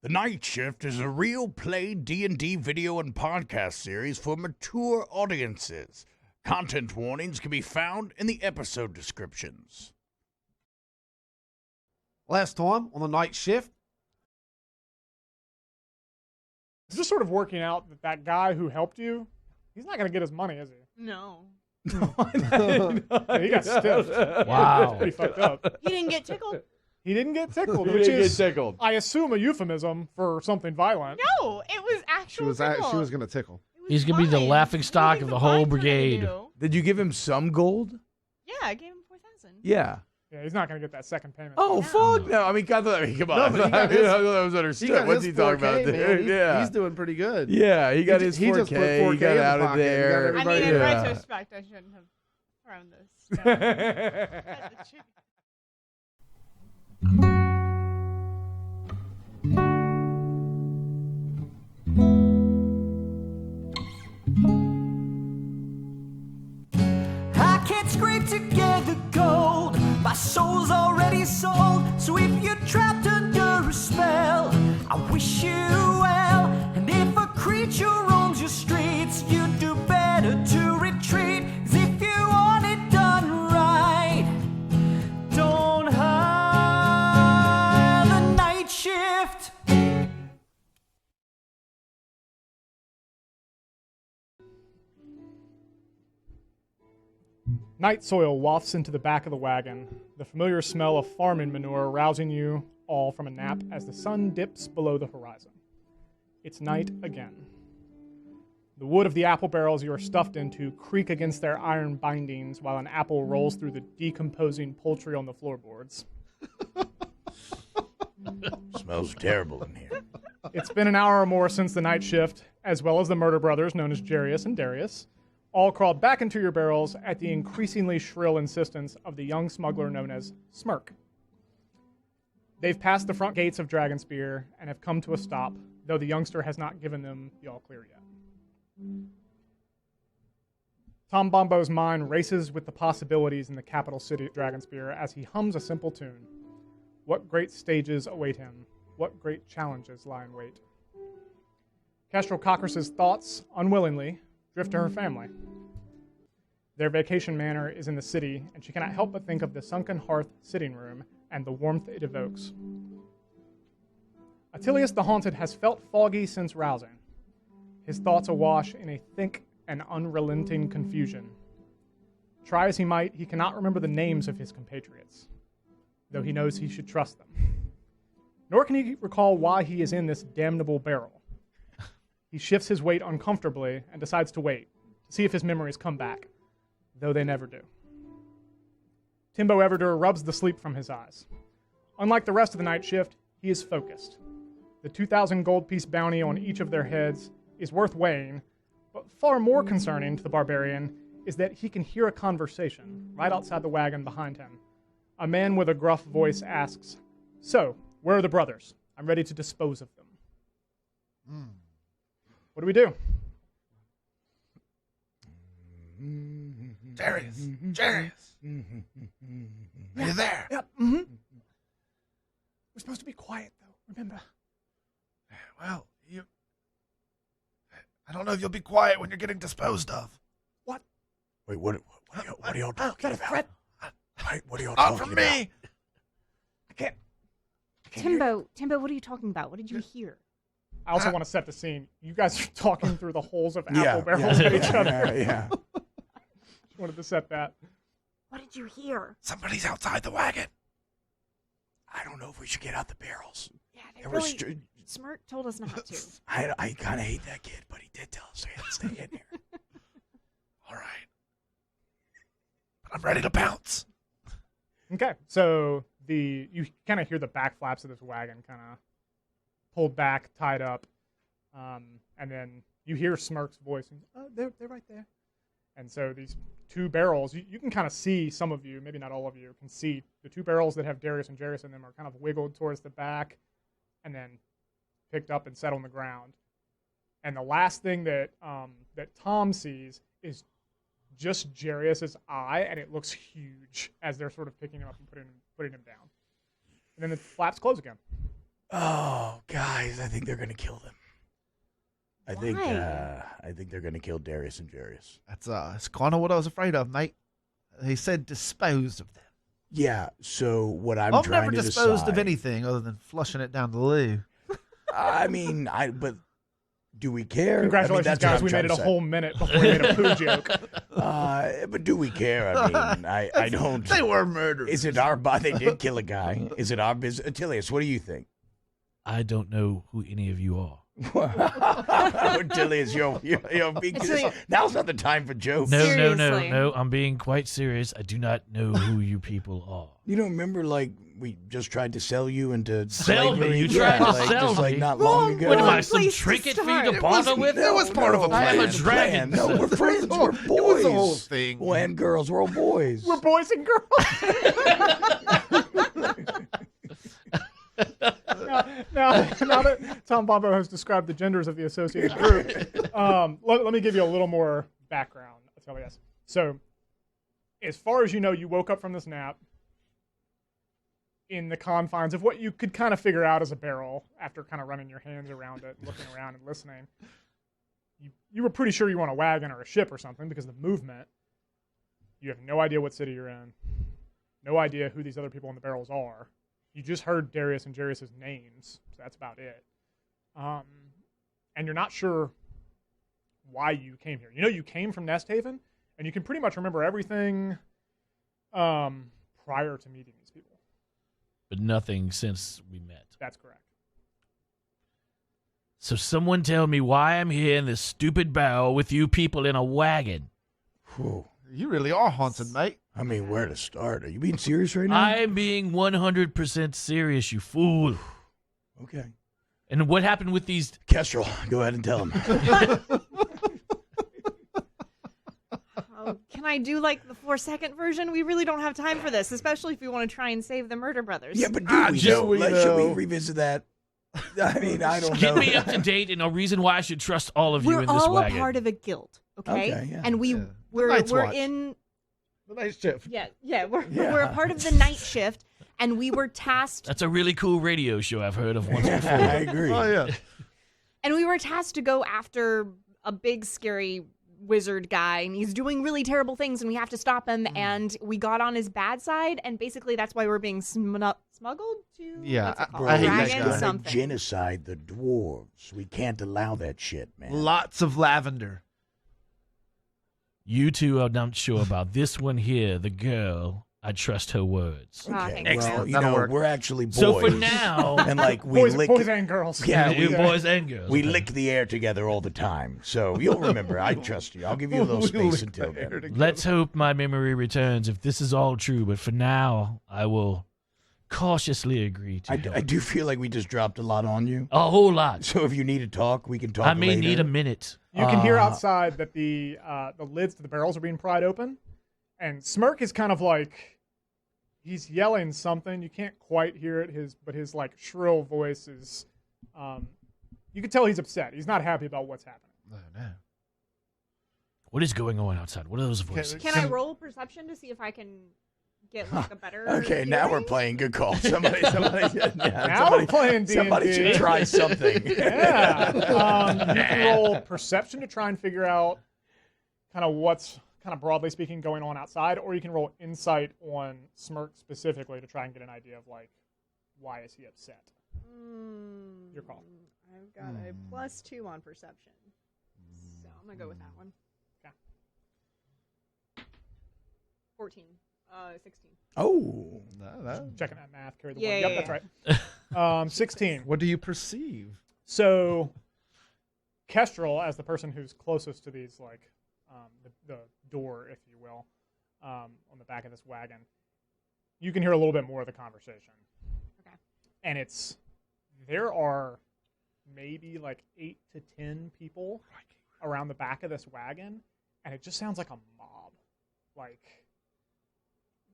The Night Shift is a real-play D&D video and podcast series for mature audiences. Content warnings can be found in the episode descriptions. Last time on the Night Shift. It's just sort of working out that that guy who helped you, he's not going to get his money, is he? No. Yeah, he got stiffed. Wow. Pretty fucked up. He didn't get tickled? He didn't get tickled, He which didn't is, get tickled. I assume, a euphemism for something violent. No, it was actual She was going to tickle. He's gonna be the laughing stock of the whole brigade. Did you give him some gold? Yeah, I gave him 4,000. Yeah. Yeah, he's not going to get that second payment. Oh, No. fuck no. I mean, come on. No, I but he got thought his- that was understood. What's he talking about, dude? Yeah. He's doing pretty good. Yeah, he got his 4K. He just put 4K He got in the out of pocket. He got there. I mean, everybody- in Yeah. retrospect, I shouldn't have thrown this. At the chicken. I can't scrape together gold. My soul's already sold. So if you're trapped under a spell, I wish you well. And if a creature roams your streets, you'd do better to retreat. 'Cause if you want it done right, don't hire the night shift. Night soil wafts into the back of the wagon, the familiar smell of farming manure rousing you all from a nap as the sun dips below the horizon. It's night again. The wood of the apple barrels you are stuffed into creak against their iron bindings while an apple rolls through the decomposing poultry on the floorboards. Smells terrible in here. It's been an hour or more since the night shift, as well as the murder brothers known as Jarius and Darius, all crawled back into your barrels at the increasingly shrill insistence of the young smuggler known as Smirk. They've passed the front gates of Dragonspear and have come to a stop, though the youngster has not given them the all clear yet. Tom Bombo's mind races with the possibilities in the capital city of Dragonspear as he hums a simple tune. What great stages await him? What great challenges lie in wait? Kestrel Cockrus's thoughts, unwillingly, drift to her family. Their vacation manor is in the city, and she cannot help but think of the sunken hearth sitting room and the warmth it evokes. Attilius the Haunted has felt foggy since rousing, his thoughts awash in a thick and unrelenting confusion. Try as he might, he cannot remember the names of his compatriots, though he knows he should trust them. Nor can he recall why he is in this damnable barrel. He shifts his weight uncomfortably and decides to wait, to see if his memories come back, though they never do. Timbo Everdur rubs the sleep from his eyes. Unlike the rest of the night shift, he is focused. The 2,000 gold piece bounty on each of their heads is worth weighing, but far more concerning to the barbarian is that he can hear a conversation right outside the wagon behind him. A man with a gruff voice asks, "So, where are the brothers? I'm ready to dispose of them." What do we do? Jarius. Jarius. Are you there? Yep. Mm-hmm. We're supposed to be quiet, though. Remember? Well, I don't know if you'll be quiet when you're getting disposed of. What? Wait, what are y'all talking about? threat? Wait, what are y'all Not talking from about? me. I can't. Timbo, what are you talking about? What did you hear? I also want to set the scene. You guys are talking through the holes of Yeah, apple barrels at each other. Yeah. Just wanted to set that. What did you hear? Somebody's outside the wagon. I don't know if we should get out the barrels. Yeah, they There was really... Smirk told us not to. I kind of hate that kid, but he did tell us we had to stay in here. All right. But I'm ready to pounce. Okay, so you kind of hear the back flaps of this wagon kind of pulled back, tied up, and then you hear Smirk's voice. And, they're right there. And so these two barrels, you can kind of see, some of you, maybe not all of you, can see the two barrels that have Darius and Jarius in them are kind of wiggled towards the back and then picked up and set on the ground. And the last thing that that Tom sees is just Jarius's eye, and it looks huge as they're sort of picking him up and putting him down. And then the flaps close again. Oh, guys, I think they're gonna kill them. I think they're gonna kill Darius and Jarius. That's kind of what I was afraid of, mate. He said dispose of them. Yeah. So what I'm I've trying never to disposed decide, of anything other than flushing it down the loo. I mean, but do we care? Congratulations, I mean, that's what guys. I'm We trying made it to a say. whole minute before we made a poo joke. But do we care? I mean, I don't. They were murderers. Is it our? They did kill a guy. Is it our business? Attilius, what do you think? I don't know who any of you are. Attilius, you're being. Now's not the time for jokes. No, Seriously. no. I'm being quite serious. I do not know who you people are. You don't remember, like, we just tried to sell you into Sell me? slavery? You tried to like, sell just like me? not long ago. What am I, Wrong some place to trinket for you start. to bother with? It was part of a I am plan. a dragon. No, we're friends. We're boys. It was the whole thing. Well, and girls. We're all boys. We're boys and girls. now that Tom Bobo has described the genders of the associated group, let me give you a little more background. Attilius. So, as far as you know, you woke up from this nap in the confines of what you could kind of figure out as a barrel after kind of running your hands around it, looking around and listening. You were pretty sure you were on a wagon or a ship or something because of the movement. You have no idea what city you're in. No idea who these other people in the barrels are. You just heard Darius and Jarius' names, so that's about it. And you're not sure why you came here. You know you came from Nest Haven, and you can pretty much remember everything prior to meeting these people. But nothing since we met. That's correct. So someone tell me why I'm here in this stupid barrel with you people in a wagon. Whew. You really are haunted, mate. I mean, where to start? Are you being serious right now? I'm being 100% serious, you fool. Okay. And what happened with these? Kestrel, go ahead and tell him. Oh, can I do like the 4-second version? We really don't have time for this, especially if we want to try and save the Murder Brothers. Yeah, but do we do know? we Should we know? revisit that? I mean, I don't Get know. me up to date and a reason why I should trust all of you We're in this all wagon. a part of a guild, okay? Okay, yeah. And Yeah. we're Night's we're Watch. in The night shift. we're a part of the night shift, and we were tasked That's a really cool radio show I've heard of once before. I agree. Oh, yeah. to go after a big scary wizard guy, and he's doing really terrible things, and we have to stop him. And we got on his bad side, and basically that's why we're being smuggled to. Yeah, what's it I- called? I hate that Dragon guy. Gonna something. genocide the dwarves. We can't allow that shit, man. Lots of lavender. You two are not sure about this one here, the girl. I trust her words. Ah, Okay, thanks, well, Excellent. you That'll know, work. we're actually boys. So for now, and like we Boys, lick, boys and girls. Yeah, you we- boys and girls. we okay. lick the air together all the time. So you'll remember. I trust you. I'll give you a little We space lick until the air then. together. Let's hope my memory returns if this is all true. But for now, I will cautiously agree to I do feel like we just dropped a lot on you. a whole lot. So if you need to talk, we can talk. I may later. need a minute. You can hear outside that the lids to the barrels are being pried open, and Smirk is kind of like he's yelling something. You can't quite hear it. But his like shrill voice is, you can tell he's upset. He's not happy about what's happening. Oh, no. What is going on outside? What are those voices? Can I roll perception to see if I can get like a better? Okay, now we're hearing? playing. Good call. Somebody Now we're playing D&D. Somebody should try something. Yeah. You can roll perception to try and figure out kind of what's kind of broadly speaking going on outside, or you can roll insight on Smirk specifically to try and get an idea of like why is he upset. Your call. I've got a +2 on perception, so I'm gonna go with that one. Okay. 14. 16. Oh, No. Checking that math. Carry the Yeah, one. yeah, Yep, that's right. 16. What do you perceive? So, Kestrel, as the person who's closest to these, like the door, if you will, on the back of this wagon, you can hear a little bit more of the conversation. Okay. And there are maybe like 8 to 10 people around the back of this wagon, and it just sounds like a mob. Like,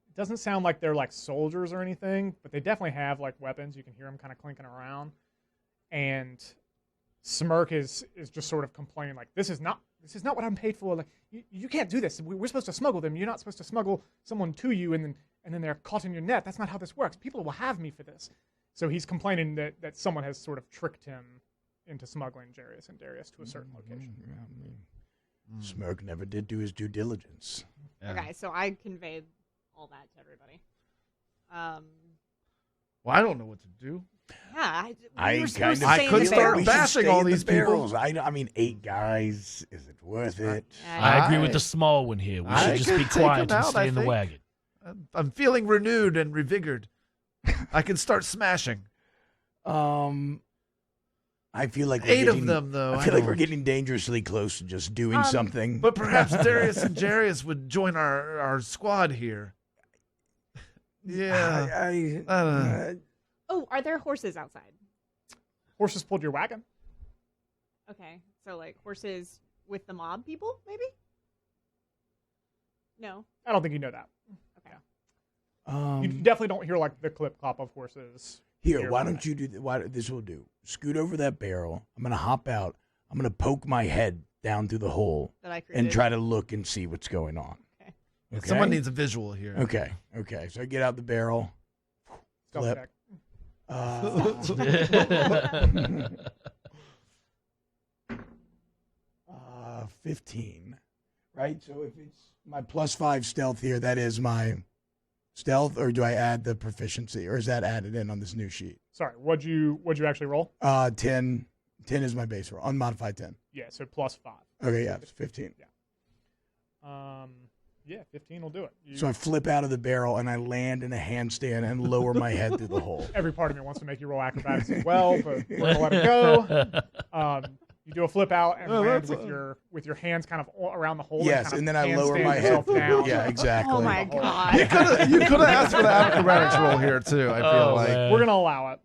it doesn't sound like they're like soldiers or anything, but they definitely have like weapons. You can hear them kind of clinking around. And Smirk is just sort of complaining, like, this is not what I'm paid for. Like, you can't do this. We're supposed to smuggle them. You're not supposed to smuggle someone to you and then they're caught in your net. That's not how this works. People will have me for this. So he's complaining that someone has sort of tricked him into smuggling Jarius and Darius to a certain location. Smirk never did do his due diligence. Yeah. Okay, so I conveyed all that to everybody. Well, I don't know what to do. Yeah, I we were kind supposed of to stay in could the start barrel. we should bashing stay all in the these people. barrels. I mean, 8 guys. Is it worth it? I agree with the small one here. We I should just could be take quiet him and out, stay I in the think. wagon. I'm feeling renewed and revigored. I can start smashing. I feel like we're 8 getting, of them, though. I feel like we're don't. getting dangerously close to just doing something. But perhaps Darius and Jarius would join our squad here. Yeah. I I don't know. Oh, are there horses outside? Horses pulled your wagon. Okay, so like horses with the mob people, maybe? No. I don't think you know that. Okay. You definitely don't hear like the clip clop of horses. Here, why don't you do this? Will do. Scoot over that barrel. I'm gonna hop out. I'm gonna poke my head down through the hole That I created. and try to look and see what's going on. Okay. Okay. Someone needs a visual here. Okay. Okay. So I get out the barrel. Stealth Flip. check. 15. Right. So if it's my +5 stealth here, that is my stealth, or do I add the proficiency, or is that added in on this new sheet? Sorry, what'd you actually roll? 10. 10 is my base roll. Unmodified 10. Yeah, so +5. Okay. Yeah. It's 15. Yeah, 15 will do it. So I flip out of the barrel and I land in a handstand and lower my head through the hole. Every part of me wants to make you roll acrobatics as well, but we're gonna let it go. You do a flip out and land with your hands kind of around the hole. Yes, and then I lower handstand my head. yourself down. Yeah, exactly. Oh my The hole. god. You could have asked for the acrobatics roll here, too, I feel like. man. We're gonna allow it.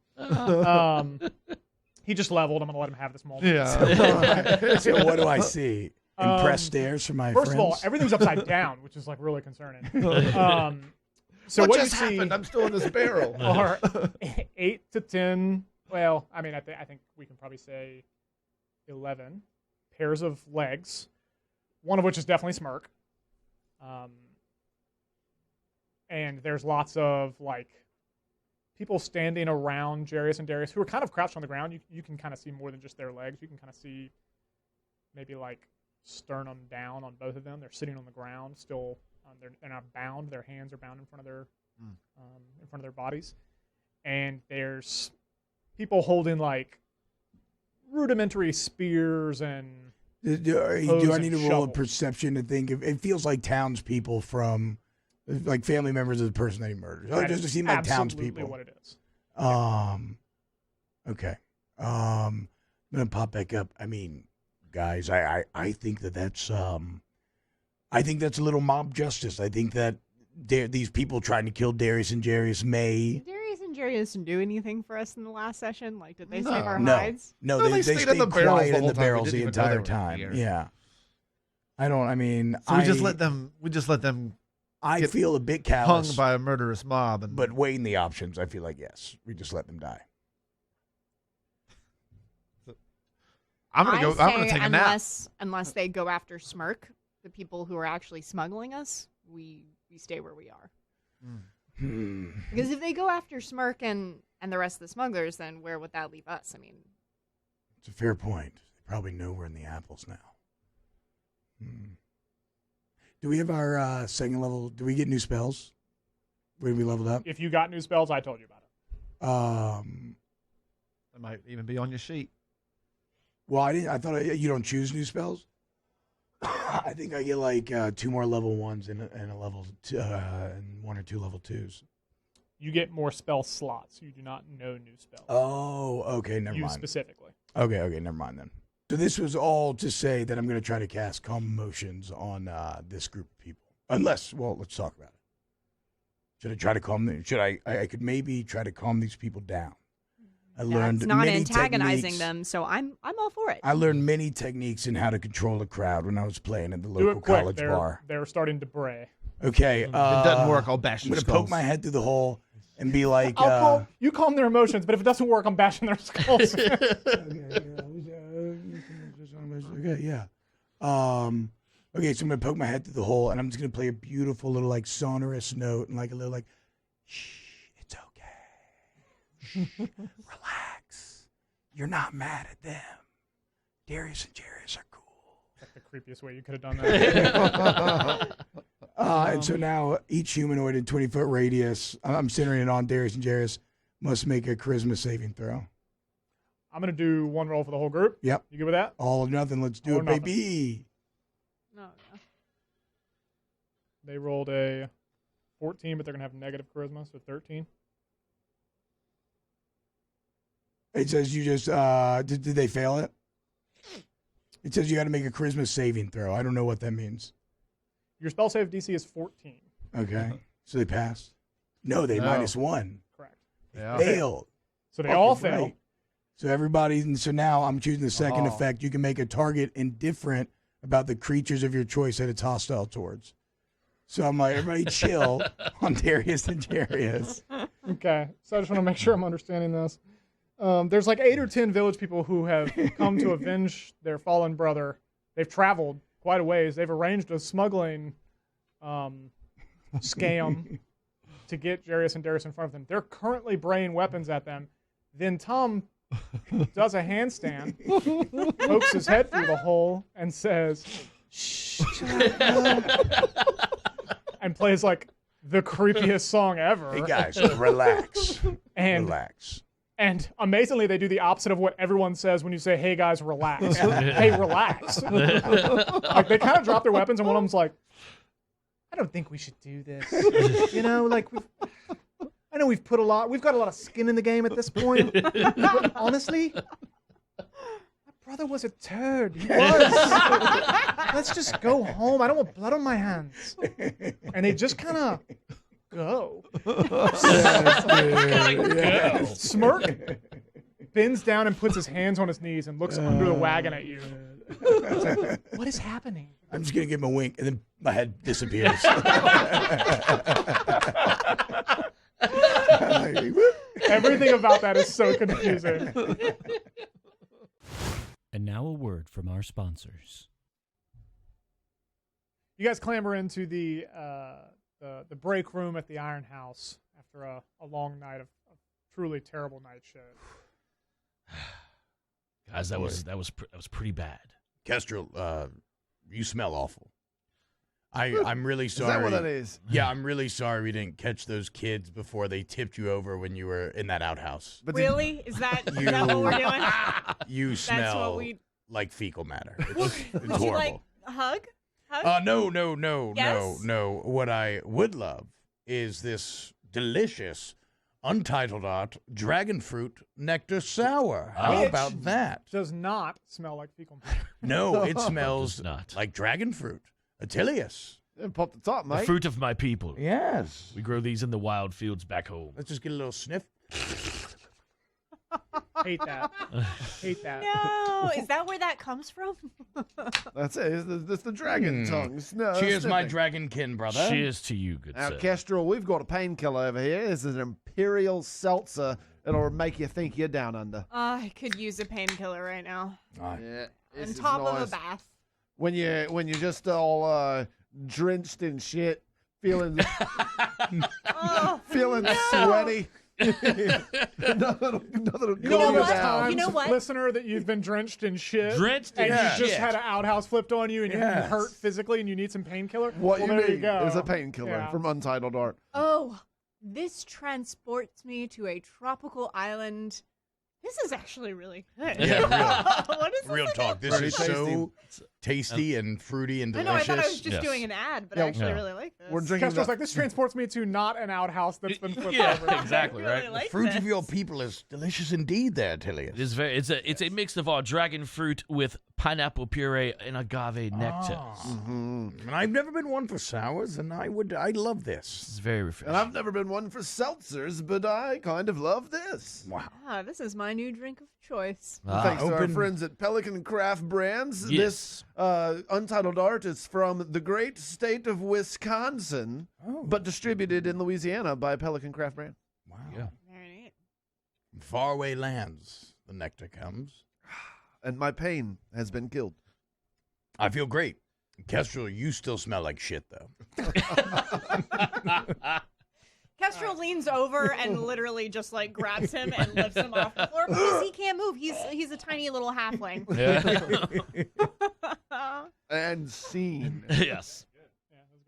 He just leveled. I'm gonna let him have this moment. Yeah. So what do I see? Impressed stares from my First friends? of all, everything's upside down, which is like really concerning. So what what just you see happened? I'm still in this barrel. are 8 to 10. Well, I mean, I think we can probably say 11 pairs of legs, one of which is definitely Smirk. And there's lots of like people standing around Jarius and Darius who are kind of crouched on the ground. You can kind of see more than just their legs. You can kind of see maybe like sternum down on both of them. They're sitting on the ground still. They're not bound. Their hands are bound in front of their bodies. And there's people holding like rudimentary spears and Do I and need to roll a shovels. perception to think? It feels like townspeople from, like family members of the person that he murdered. Oh, it doesn't seem like absolutely townspeople. what it is. Okay. I'm gonna pop back up. I mean, guys, I think that's I think that's a little mob justice. I think that these people trying to kill Darius and Jarius may. Did Darius and Jarius didn't do anything for us in the last session? Like, did they No. save our No. hides? No, No, they they stayed stayed in the barrels quiet the in whole the time. We barrels didn't the even know they entire were time. here. Yeah. I mean, So we just let them I get feel a bit hung callous, by a murderous mob. And but weighing the options, I feel like yes, we just let them die. I'm gonna take a nap. Unless they go after Smirk, the people who are actually smuggling us, we stay where we are. Because if they go after Smirk and the rest of the smugglers, then where would that leave us? I mean, It's a fair point. They probably know we're in the apples now. Do we have our second level? Do we get new spells when we leveled up? If you got new spells, I told you about it. That might even be on your sheet. Well, I didn't. I thought you don't choose new spells. I think I get like 2 more level 1s and a level 2, and 1 or 2 level 2s. You get more spell slots. You do not know new spells. Oh, okay, never you mind. specifically. Okay, never mind then. So this was all to say that I'm going to try to cast Calm Emotions on this group of people. Unless, well, let's talk about it. Should I try to calm them? Should I could maybe try to calm these people down. I learned that's not many antagonizing techniques. them, so I'm all for it. I learned many techniques in how to control a crowd when I was playing at the Do local it quick. college bar. They're starting to bray. Okay, If it doesn't work, I'll bash I'm your going to poke skulls. my head through the hole and be like, You calm their emotions, but if it doesn't work, I'm bashing their skulls. Okay, yeah. Okay, so I'm gonna poke my head through the hole, and I'm just gonna play a beautiful little like sonorous note and like a little like, shh, it's okay. Relax. You're not mad at them. Darius and Jarius are cool. That's the creepiest way you could have done that. And so now each humanoid in 20-foot radius, I'm centering it on Darius and Jarius, must make a charisma saving throw. I'm going to do one roll for the whole group. Yep. You good with that? All or nothing. Let's do All it, or nothing. baby. No. They rolled a 14, but they're going to have negative charisma, so 13. It says you just, did they fail it? It says you got to make a charisma saving throw. I don't know what that means. Your spell save DC is 14. Okay. So they passed? No, they -1. Correct. Yeah. Failed. So they all Fucking fail. right. So everybody, so now I'm choosing the second effect. You can make a target indifferent about the creatures of your choice that it's hostile towards. So I'm like, everybody chill on Darius and Jarius. Okay, so I just want to make sure I'm understanding this. There's like 8 or 10 village people who have come to avenge their fallen brother. They've traveled quite a ways. They've arranged a smuggling scam to get Jarius and Darius in front of them. They're currently braying weapons at them. Then Tom does a handstand, pokes his head through the hole, and says, "Shh," and plays like the creepiest song ever. Hey guys, relax. And Relax. And amazingly, they do the opposite of what everyone says when you say, "Hey guys, relax." Hey, relax. Like they kind of drop their weapons, and one of them's like, "I don't think we should do this." You know, like I know we've got a lot of skin in the game at this point. But honestly, my brother was a turd. He was. Let's just go home. I don't want blood on my hands. And they just kind of go. Smirk bends down and puts his hands on his knees and looks under the wagon at you. What is happening? I'm just going to give him a wink, and then my head disappears. Everything about that is so confusing. And now a word from our sponsors. You guys clamber into the break room at the Iron House after a long night of truly terrible night shift. Guys, that was pretty bad. Kestrel, you smell awful. I'm really sorry. Is that what that is? Yeah, I'm really sorry we didn't catch those kids before they tipped you over when you were in that outhouse. But Really? Is that what we're doing? You smell what we- like fecal matter. It's Would you horrible. like a hug? Hug? No. Yes? What I would love is this delicious untitled art dragon fruit nectar sour. How Which about that? Does not smell like fecal matter. No, it smells Does not. like dragon fruit. Attilius. pop the top, The mate. fruit of my people. Yes. We grow these in the wild fields back home. Let's just get a little sniff. Hate that. Hate that. No. Is that where that comes from? That's it. It's the dragon tongues. No, Cheers, my sniffing. dragonkin brother. Cheers to you, good Now, sir. Kestrel, we've got a painkiller over here. This is an imperial seltzer. It'll make you think you're down under. I could use a painkiller right now. Yeah, this On is top of nice. a bath. When you're just all drenched in shit, feeling Oh, feeling no. sweaty. Nothing will You know cool you those what? down. times, You know what? listener, that you've been drenched in shit? Drenched and in you just shit. had an outhouse flipped on you and you're Yes. hurt physically and you need some painkiller? What well, you there need you go. is a painkiller Yeah. from Untitled Art. Oh, this transports me to a tropical island. This is actually really good. Yeah, What is this Real again? talk. This Pretty is so tasty and fruity and I delicious. know, I thought I was just Yes. doing an ad, but Yeah. I actually Yeah. really like this. We're drinking Kestrel's the- like, this transports me to not an outhouse that's been flipped Yeah, over. exactly, I really right? like The fruit this. of your people is delicious indeed there, Attilius. It is very. It's a mix of our dragon fruit with pineapple puree and agave nectar. And I've never been one for sours, and I love this. It's very refreshing. And I've never been one for seltzers, but I kind of love this. Wow. Ah, this is my new drink of choice. Thanks to our open- friends at Pelican Craft Brands. Yes. This Untitled Art is from the great state of Wisconsin, but distributed in Louisiana by Pelican Craft Brand. Wow. Yeah. Very neat. From faraway lands, the nectar comes. And my pain has been killed. I feel great. Kestrel, you still smell like shit, though. Kestrel leans over and literally just like grabs him and lifts him off the floor because he can't move. He's a tiny little halfling. Yeah. And scene. Yes. Yeah, that was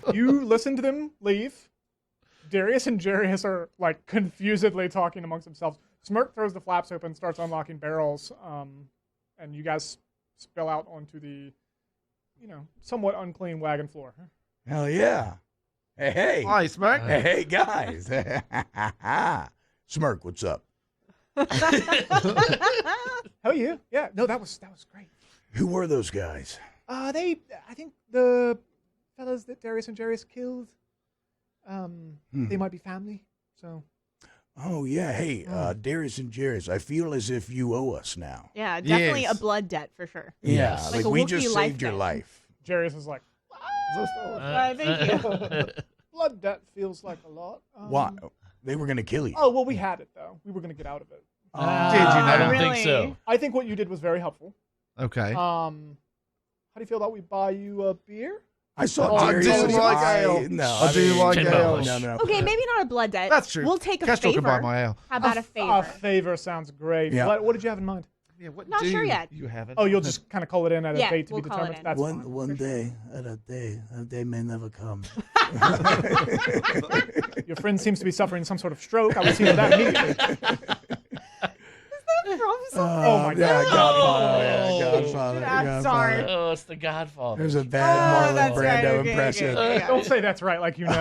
good. You listen to them leave. Darius and Jarius are like confusedly talking amongst themselves. Smirk throws the flaps open, starts unlocking barrels, and you guys spill out onto the, somewhat unclean wagon floor. Hell yeah. Hey. Hi, Smirk. Hey, guys. Smirk, what's up? Hell yeah. Yeah, no, that was great. Who were those guys? I think the fellas that Darius and Jarius killed, they might be family, so. Oh, yeah. Hey, Darius and Jarius, I feel as if you owe us now. Yeah, definitely Yes. a blood debt for sure. Yeah, Yes. like Like a we Wookiee just life saved your debt. life. Jarius is like, Thank you. blood debt feels like a lot. Why? They were going to kill you. Oh, well, we had it, though. We were going to get out of it. Did you I now? don't think so. I think what you did was very helpful. Okay. How do you feel about we buy you a beer? I saw I do Darius's like eye. ale. No, I do like $10. ale. No. Okay, maybe not a blood debt. That's true. We'll take a Kestrel can buy favor. my ale. How about a A favor? favor sounds great. Yeah. What did you have in mind? Yeah, what Not sure yet. You haven't. Oh, you'll just kind of call it in at a Yeah, date to we'll be call it determined. in. That's fine. One day, at a day may never come. Your friend seems to be suffering some sort of stroke. I will see to that immediately. Oh my Yeah, God. Godfather. Oh. Yeah, Godfather. I'm Godfather. sorry. Oh, it's the Godfather. There's a bad Marlon that's right. Brando Okay, impression. okay. Don't say that's right, like you know.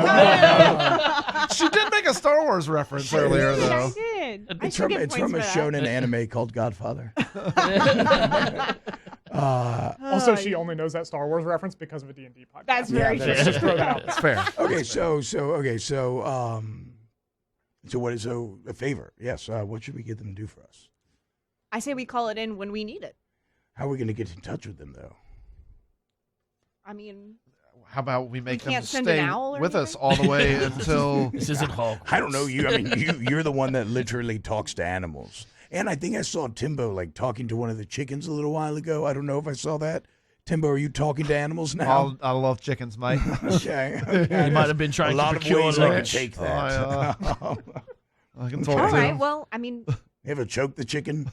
She did make a Star Wars reference earlier, I though. did. I It's should from, get it's from a points for that. shonen anime called Godfather. Also, she only knows that Star Wars reference because of a D&D podcast. That's very that's- true. Just throw that out there. That's fair. Okay, so what is a favor? Yes. What should we get them to do for us? I say we call it in when we need it. How are we going to get in touch with them, though? I mean, How about we make them can't send an stay owl or with us anything? all the way until This isn't Hogwarts. I don't know you. I mean, you're the one that literally talks to animals. And I think I saw Timbo like talking to one of the chickens a little while ago. I don't know if I saw that. Timbo, are you talking to animals now? I love chickens, mate. Okay. He might have been A trying lot to of procure ways I could lunch. take that. I can talk all to right. him. Well, I mean, You ever choke the chicken?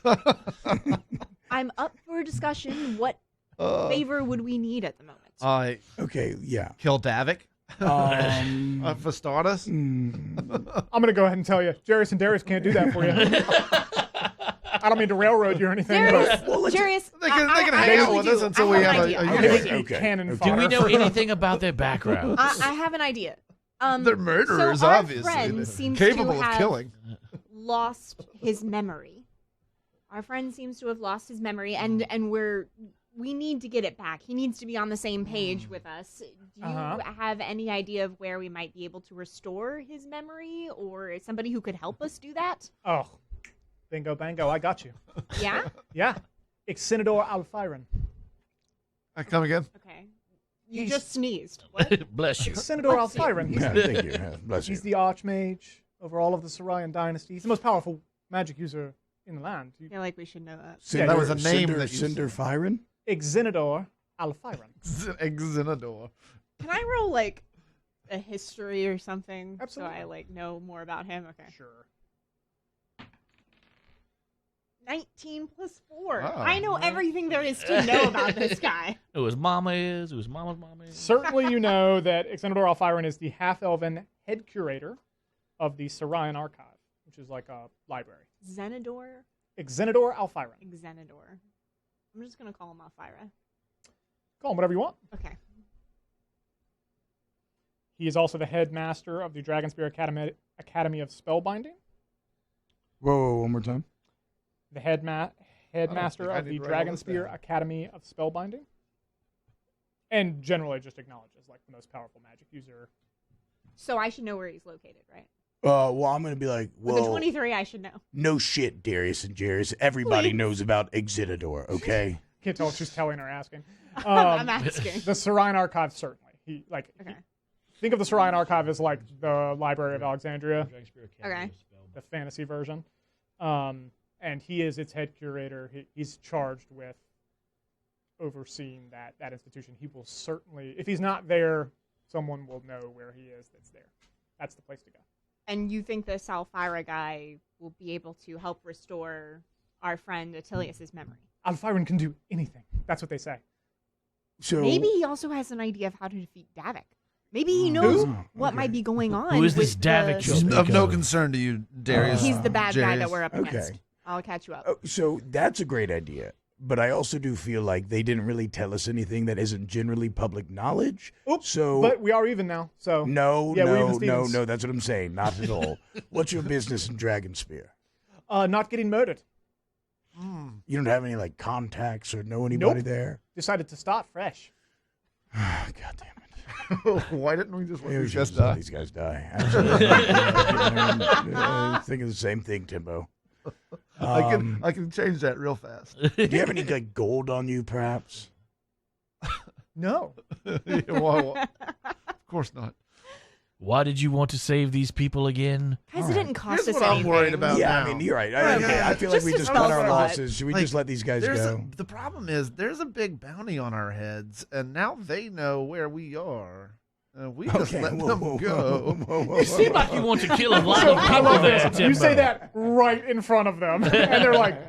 I'm up for a discussion. What favor would we need at the moment? I Okay, yeah. kill Davik for starters. I'm going to go ahead and tell you, Jarius and Darius can't do that for you. I don't mean to railroad you or anything, Darius, but Darius, They can I hang out actually with do. us until I we have have an idea. a I'm unit. going to be Okay, cannon okay. Do fodder. we know anything about their background? I have an idea. They're murderers, so our obviously. friend They're seems capable to of have killing. lost his memory. Our friend seems to have lost his memory, and we need to get it back. He needs to be on the same page with us. Do you have any idea of where we might be able to restore his memory, or somebody who could help us do that? Oh, bingo, bango, I got you. Yeah. Yeah. Exinidor Alfiron. Come again? Okay. You just sneezed. What? Bless you. Exinidor Alfiron. Yeah, thank you. Yeah, bless you. He's the Archmage over all of the Sarriahn Dynasty. He's the most powerful magic user in the land. I feel like we should know that. Cinder, that was a name Cinder, that you Cinder Firen? Exinidor Alfiron. Exinidor. Can I roll like a history or something Absolutely. so I like know more about him? Okay. Sure. 19 plus 4. Oh, I know everything there is to know about this guy. Who his mama is, who his mama's mama is. Certainly you know that Exinidor Alfiron is the half-elven head curator of the Sarriahn Archive, which is like a library. Exinidor. Exinidor Alfiron. I'm just going to call him Alfira. Call him whatever you want. Okay. He is also the headmaster of the Dragonspear Academy of Spellbinding. Whoa, one more time. The headmaster I of the need to write all this Dragonspear down. Academy of Spellbinding. And generally just acknowledges like the most powerful magic user. So I should know where he's located, right? Well, I'm going to be like, With a well, 23, I should know. no shit, Darius and Jarius. Everybody Please. knows about Exinidor, okay? Can't tell if she's telling or asking. I'm asking. The Sarriahn Archive, certainly. Okay. Think of the Sarriahn Archive as like the Library of Alexandria, Okay. the fantasy version. And he is its head curator. He's charged with overseeing that institution. He will certainly, if he's not there someone will know where he is that's there. That's the place to go. And you think this Alfira guy will be able to help restore our friend Attilius's memory? Alfiron can do anything. That's what they say. So Maybe he also has an idea of how to defeat Davik. Maybe he knows what might be going on. Who is with this Davik? He's of no concern to you, Darius. He's the bad guy that we're up Okay. against. I'll catch you up. Oh, so that's a great idea. But I also do feel like they didn't really tell us anything that isn't generally public knowledge. Oops. So But we are even now. So no, Yeah, we're even no, Stevens. no. That's what I'm saying. Not at all. What's your business in Dragonspear? not getting murdered. You don't have any like contacts or know anybody Nope. there? Decided to start fresh. God damn it. Why didn't we just let Maybe we these should guys just let die? these guys die. Absolutely. I'm thinking the same thing, Timbo. I can change that real fast. Do you have any like gold on you, perhaps? No. Well, of course not. Why did you want to save these people again? Guys, it didn't cost Here's us what I'm anything. worried about. Yeah, now. I mean, you're right. Okay. I feel like Just we to just spell cut our for losses. Should we Like, just let these guys There's go? the problem is there's a big bounty on our heads, and now they know where we are. We just let them go. You seem like you want to kill a lot of I people love there, this. You say Timbo. that right in front of them, and they're like,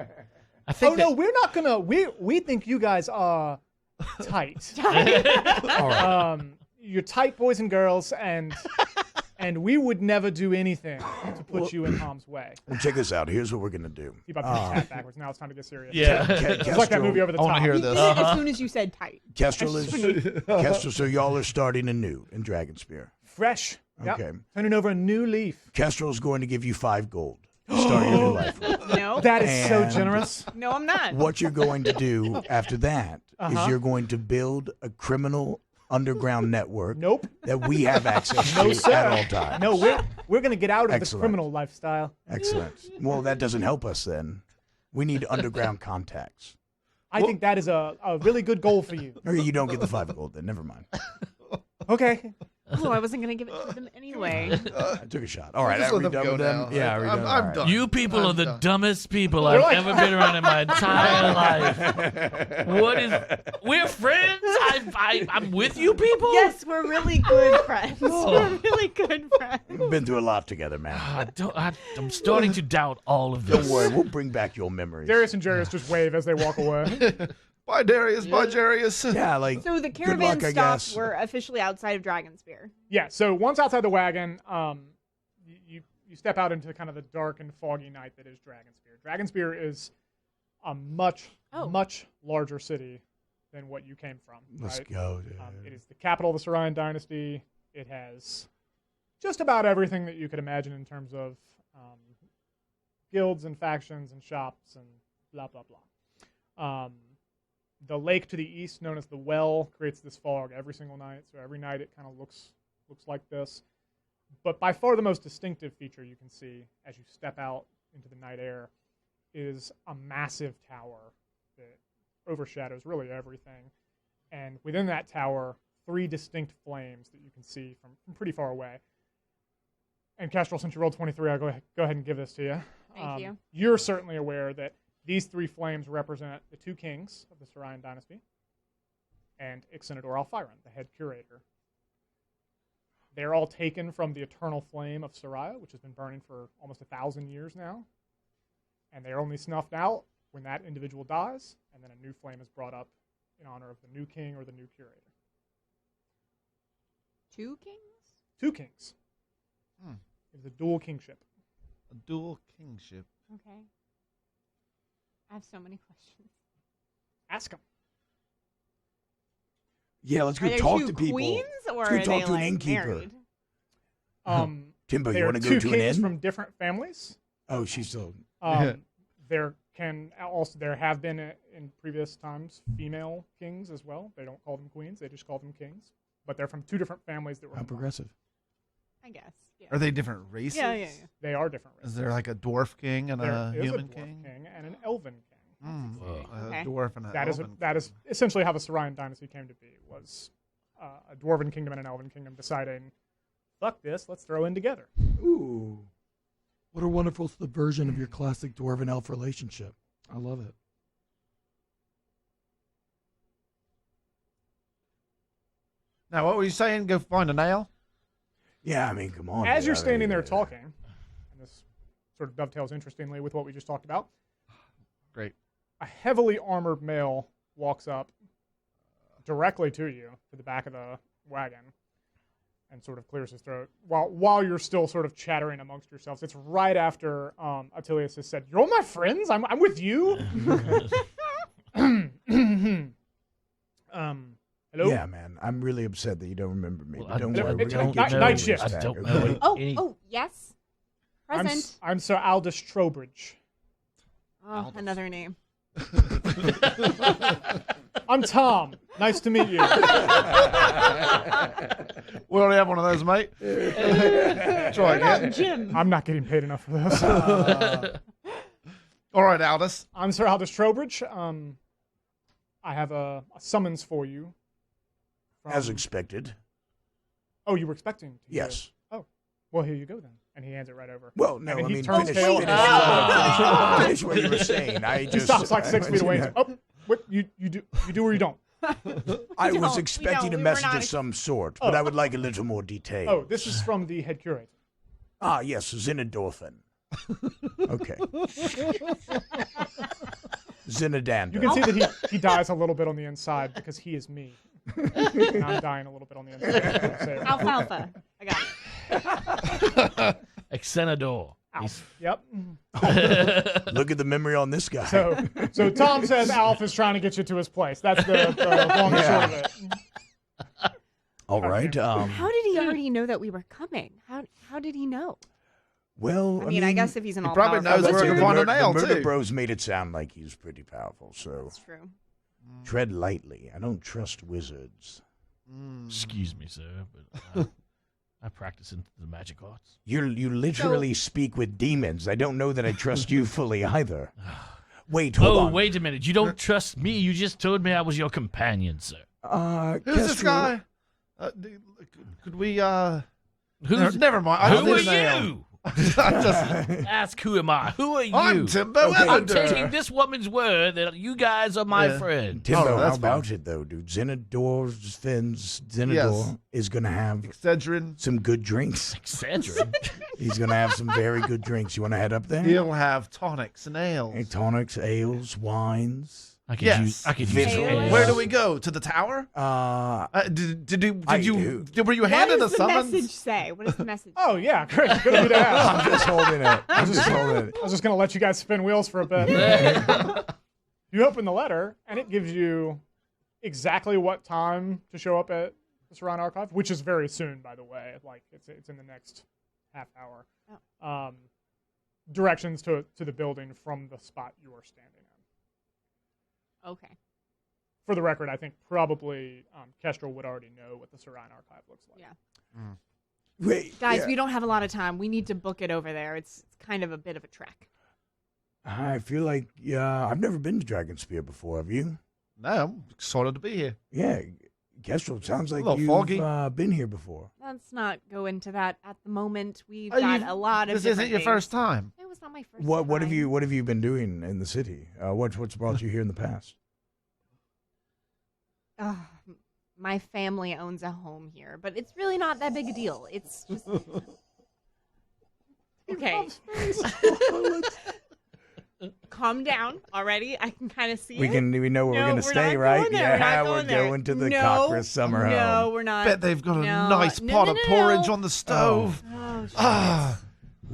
I think "Oh no, we're not gonna. We think you guys are tight. All right. You're tight boys and girls, and we would never do anything to put you in harm's way." Well, check this out. Here's what we're gonna do. He about to tap backwards. Now it's time to get serious. Yeah. It's like that movie Over the I want Top. to hear He did this. it as soon as you said tight. Kestrel is Kestrel. So y'all are starting anew in Dragonspear. Fresh. Yep. Okay. Turning over a new leaf. Kestrel is going to give you 5 gold. to Start your new life with. No, That is so And- generous. no, I'm not. What you're going to do after that is you're going to build a criminal underground network Nope. that we have access No, to sir. at all times. No, we're gonna get out of the Excellent. criminal lifestyle. Excellent. Well, that doesn't help us then. We need underground contacts. I think that is a really good goal for you. Okay, you don't get the 5 gold then. Never mind. Okay. Oh, I wasn't gonna give it to them anyway. I took a shot. All right, Just are let we them done go with them? now. Yeah, are we I'm done? All right. done. You people I'm are the done. dumbest people I've like- ever been around in my entire life. What is? We're friends. I'm with you people. Yes, we're really good friends. We're really good friends. We've been through a lot together, man. I'm starting to doubt all of this. Don't worry, we'll bring back your memories. Darius and Jarius just wave as they walk away. Bye, Darius. Bye, Jarius. Yeah, like So the good caravan luck, I stops guess. were officially outside of Dragonspear. Yeah. So once outside the wagon, you step out into kind of the dark and foggy night that is Dragonspear. Dragonspear is a much larger city than what you came from. Let's right? go, dude. It is the capital of the Sarriahn Dynasty. It has just about everything that you could imagine in terms of guilds and factions and shops and blah, blah, blah. The lake to the east, known as the Well, creates this fog every single night. So every night it kind of looks like this. But by far the most distinctive feature you can see as you step out into the night air is a massive tower that overshadows really everything. And within that tower, 3 distinct flames that you can see from pretty far away. And Kestrel, since you rolled 23, I'll go ahead and give this to you. Thank you. You're certainly aware that these 3 flames represent the 2 kings of the Sarriahn Dynasty and Exinidor Alfiron, the head curator. They're all taken from the eternal flame of Sarriah, which has been burning for almost 1,000 years now. And they're only snuffed out when that individual dies, and then a new flame is brought up in honor of the new king or the new curator. 2 kings? 2 kings. It's a dual kingship. A dual kingship. Okay. I have so many questions. Ask them. Yeah, let's Are go there talk 2 to people. queens, or Let's are go talk they to an like innkeeper. married? Timbo, you There are want to 2 go to an kings inn? from different families. Oh, she's still. There have been in previous times female kings as well. They don't call them queens; they just call them kings. But they're from 2 different families that were How combined. progressive. I guess. Yeah. Are they different races? Yeah. They are different races. Is there like a dwarf king and There a is human dwarf king? and an elven king. A Okay. dwarf and an That is elven that is king. essentially how the Sarriahn Dynasty came to be. Was a dwarven kingdom and an elven kingdom deciding, fuck this, let's throw in together. Ooh. What a wonderful subversion of your classic dwarven elf relationship. I love it. Now, what were you saying? Go find a nail? Yeah, I mean, come on. As dude, you're I standing mean, there talking, and this sort of dovetails interestingly with what we just talked about, Great. a heavily armored male walks up directly to you, to the back of the wagon, and sort of clears his throat while you're still sort of chattering amongst yourselves. It's right after Attilius has said, "You're my friends. I'm with you." Hello. Yeah, man. I'm really upset that you don't remember me. Well, but don't I worry. We're don't gonna get know. Night shift. I don't know. Oh, yes. Present. I'm Sir Aldous Trowbridge. Oh, another name. I'm Tom. Nice to meet you. We already have one of those, mate. Try again. Jim. I'm not getting paid enough for this. All right, Aldous. I'm Sir Aldous Trowbridge. I have a summons for you. As expected. Oh, you were expecting to hear. Yes. Oh, well, here you go then. And he hands it right over. Well, no, And I then he mean, turns finish, tail. finish what you were saying. I He just stops like 6 feet away. And says, oh, what, you do or you don't? I was don't. expecting a We were message not of some sort, but I would like a little more detail. Oh, this is from the head curator. Ah, yes, Zinadorfin. Okay. Zinadander. You can see that he dies a little bit on the inside because he is me. And I'm dying a little bit on the inside. Alfalfa. I got it. Exinidor. Yep. Look at the memory on this guy. So Tom says Alf is trying to get you to his place. That's the long and short of it. All right. How did he already know that we were coming? How did he know? Well, I mean, I guess if he's an all probably knows that's where true. to find a The nail, Murder too. Bros made it sound like he was pretty powerful, so That's true. tread lightly. I don't trust wizards. Excuse me, sir, but I practice in the magic arts. You literally speak with demons. I don't know that I trust you fully either. Wait, hold on. Wait a minute. You don't trust me. You just told me I was your companion, sir. Who's this Kestrel- guy? Could we, Who's, never mind. who are I nail. you? Just, Ask who am I? Who are you? I'm Timbo I'm Weatherder. taking this woman's word that you guys are my Yeah. friend. Timbo, Oh, how that's about it though, dude? Zinador Yes. is gonna have Excedrin. some good drinks. Excedrin. He's gonna have some very good drinks. You want to head up there? He'll have tonics and ales. Hey, tonics, ales, wines. I could Yes. use. I could use. Vigil. ale. Where do we go? To the tower? Were you What handed a does the summons? message say? What does the message say? Oh, yeah, great. Good of you to ask. I'm just holding it. I'm just holding it. I was just going to let you guys spin wheels for a bit. You open the letter, and it gives you exactly what time to show up at the Sarriahn Archive, which is very soon, by the way. Like, it's in the next half hour. Directions to the building from the spot you are standing at. Okay. For the record, I think probably Kestrel would already know what the Sarriahn Archive looks like. Yeah. Wait, Guys, yeah. we don't have a lot of time. We need to book it over there. It's kind of a bit of a trek. I feel like, I've never been to Dragonspear before. Have you? No, I'm excited to be here. Yeah, Kestrel, it sounds like A little you've foggy. Been here before. Let's not go into that at the moment. We've Oh, got you've- a lot of This isn't different your things. first time. It was not my first What have time. you been doing in the city? What's brought you here in the past? My family owns a home here, but it's really not that big a deal. It's just okay. Calm down already. I can kind of see We it. know where No, we're gonna we're stay, not right? going there. We're Yeah, not we're going there. going to the No, Cockcross summer No, home. we're not. Bet they've got a No, nice no, pot no, of no, porridge no. on the stove. Oh, shit. Ah,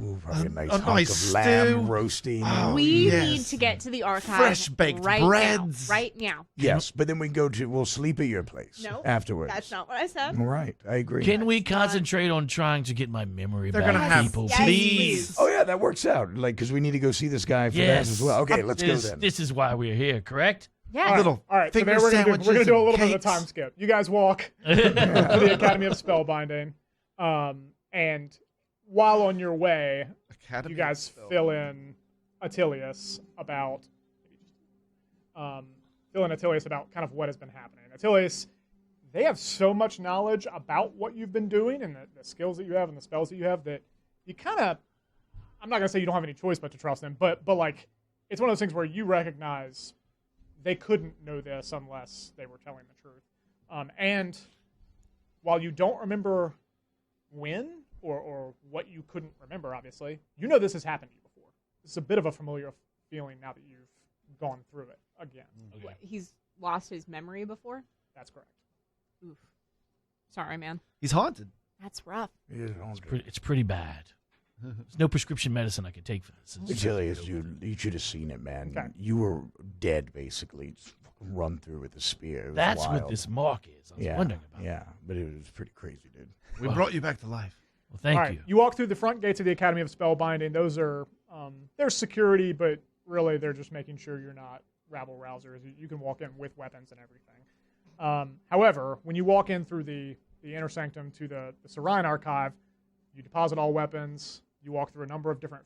Ooh, probably a nice a hunk nice of lamb stew. roasting. Oh, We yes. need to get to the archive. Fresh baked right breads. Now, right now. Yes, but then we'll sleep at your place No, afterwards. That's not what I said. All right, I agree. Can we concentrate on trying to get my memory They're back, gonna have- people? Yes, please. Oh yeah, that works out. Like, because we need to go see this guy for Yes. that as well. Okay, let's go This- then. This is why we're here, correct? Yeah. Little All right, so finger there we're gonna sandwiches do a and little bit of a cakes. time skip. You guys walk to the Academy of Spellbinding, and while on your way, Academy you guys of Spell. fill in Attilius about kind of what has been happening. Attilius, they have so much knowledge about what you've been doing and the skills that you have and the spells that you have that you kind of, I'm not gonna say you don't have any choice but to trust them, but like it's one of those things where you recognize they couldn't know this unless they were telling the truth. And while you don't remember when or what you couldn't remember, obviously, you know this has happened to you before. It's a bit of a familiar feeling now that you've gone through it again. What, he's lost his memory before? That's correct. Oof. Sorry, man. He's haunted. That's rough. It's pretty bad. There's no prescription medicine I could take for this. Achilles, you should have seen it, man. Okay. You were dead, basically. Just fucking run through with a spear. It was That's wild. what this mark is. I was wondering about. Yeah, but it was pretty crazy, dude. We brought you back to life. Well, thank All right, you. you walk through the front gates of the Academy of Spellbinding. Those are there's security, but really they're just making sure you're not rabble rousers. You can walk in with weapons and everything. However, when you walk in through the inner sanctum to the Sarriahn archive, you deposit all weapons. You walk through a number of different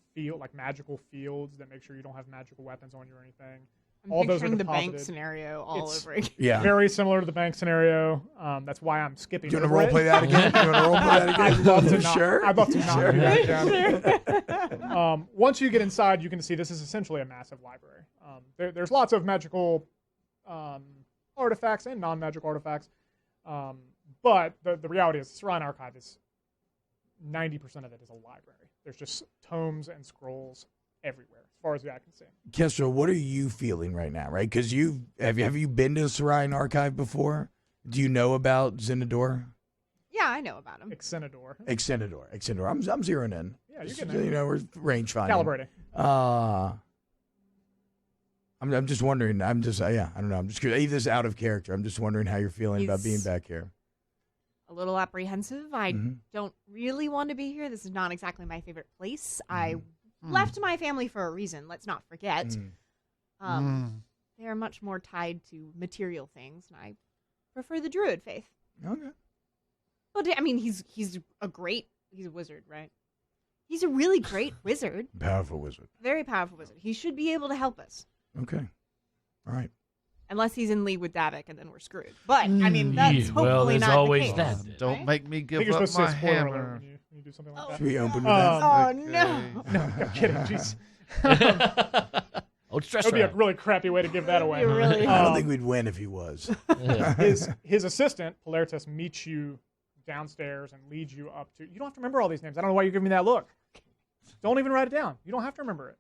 magical fields that make sure you don't have magical weapons on you or anything. I'm All those are picturing the bank deposited. scenario all It's- over again. Yeah. Very similar to the bank scenario. That's why I'm skipping. Do you want to over role it. play that again? Do you want to role play that again? I'd love to not. Sure. I'd love to not Sure. do that again. Once you get inside, you can see this is essentially a massive library. There's lots of magical artifacts and non-magical artifacts, but the reality is the Sarriahn Archive is 90% of it is a library. There's just tomes and scrolls everywhere, as far as the eye can see. Kessler, what are you feeling right now, right? Because have you been to the Sarriahn Archive before? Do you know about Exinidor? Yeah, I know about him. Exinidor. Exinidor. I'm zeroing in. Yeah, you're Just, getting it. we're range finding. Calibrating. I'm just wondering. I don't know. I'm just curious. This is out of character. I'm just wondering how you're feeling about being He's- back here. A little apprehensive. I Mhm. don't really want to be here. This is not exactly my favorite place. I Mm-hmm. left my family for a reason. Let's not forget. Mm. They are much more tied to material things, and I prefer the druid faith. Okay. But I mean, he's a wizard, right? He's a really great wizard, Powerful wizard. very powerful wizard. He should be able to help us, Okay. All right. unless he's in league with Davik, and then we're screwed. But I mean, that's Yeah, hopefully well, there's not always the that. case. Don't right? make me I give think you're up supposed to my say spoiler alert hammer. when you do something like Should that. we open with Oh Okay. no! No, I'm kidding. Jeez. Oh, stress That would be a round. really crappy way to give that away. That'd be really- I don't Um, think we'd win if he was. his assistant, Polartus, meets you downstairs and leads you up to. You don't have to remember all these names. I don't know why you're giving me that look. Don't even write it down. You don't have to remember it.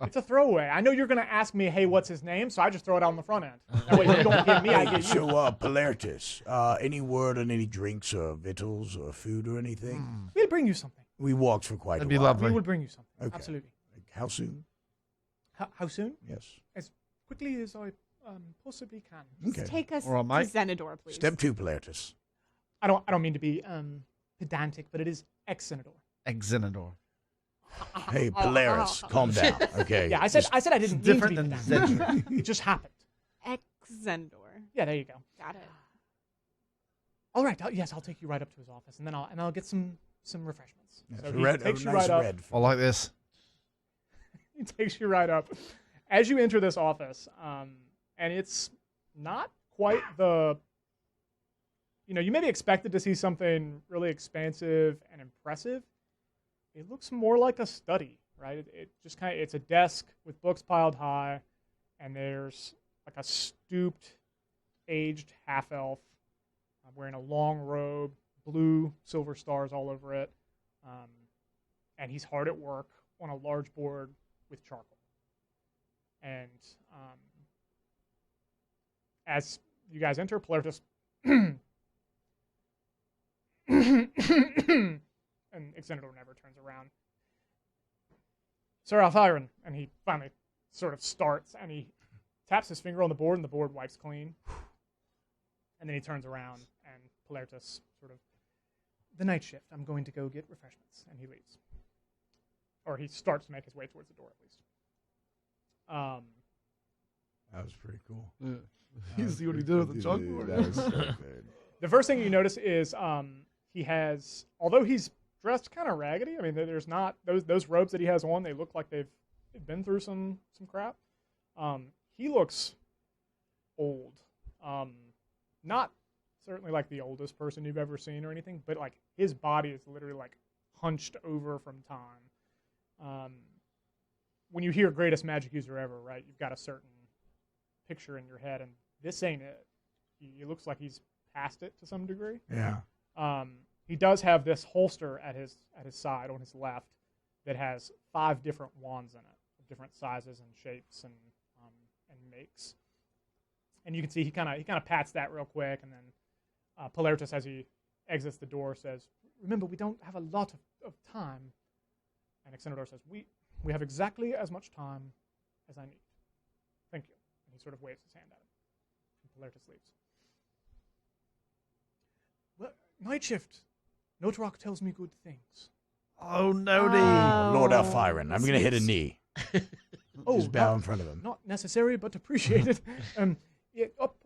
It's a throwaway. I know you're going to ask me, hey, what's his name? So I just throw it out on the front end. That way you don't get me, I get you. So, Polartus, any word on any drinks or victuals or food or anything? We'll bring you something. We walked for quite That'd a be while. lovely. We will bring you something. Okay. Absolutely. Like, how soon? How soon? Yes. As quickly as I possibly can. Okay. Take us All right, to Mike. Xenidor, please. Step 2, Polartus. I don't mean to be pedantic, but it is Exinidor. Exinidor. Hey, Polaris, calm down. Okay. Yeah, I said I didn't mean to Different be than pedantic. Zedric. It just happened. Exendor. Yeah, there you go. Got it. All right. I'll take you right up to his office, and then I'll get some refreshments. Yes, So he red, takes a you nice right up. red. I like this. He takes you right up. As you enter this office, and it's not quite the. You maybe expected to see something really expansive and impressive. It looks more like a study, right? It just it's a desk with books piled high, and there's like a stooped, aged half-elf wearing a long robe, blue silver stars all over it, and he's hard at work on a large board with charcoal. And as you guys enter, Polartus and Exinidor never turns around. Sir Alfiron, and he finally sort of starts, and he taps his finger on the board, and the board wipes clean. And then he turns around, and Polartus sort of, the night shift, I'm going to go get refreshments, and he leaves. Or he starts to make his way towards the door, at least. That was pretty cool. You see what he did with the chalkboard? That was so good. The first thing you notice is he has, although he's dressed kind of raggedy, I mean, there's not, those robes that he has on, they look like they've been through some crap. He looks old. Not certainly like the oldest person you've ever seen or anything, but like his body is literally like hunched over from time. When you hear greatest magic user ever, right, you've got a certain picture in your head, and this ain't it. He looks like he's past it to some degree. Yeah. He does have this holster at his side on his left that has 5 different wands in it, of different sizes and shapes and makes. And you can see he kind of pats that real quick, and then Polartus, as he exits the door, says, "Remember, we don't have a lot of time." And Exinidor says, "We have exactly as much time as I need. Thank you." And he sort of waves his hand at him. And Polartus leaves. Well, night shift. Notarok tells me good things. Oh, no, Lord Alfiron, I'm going to hit a knee. Just bow in front of him. Not necessary, but appreciated. Yeah, up.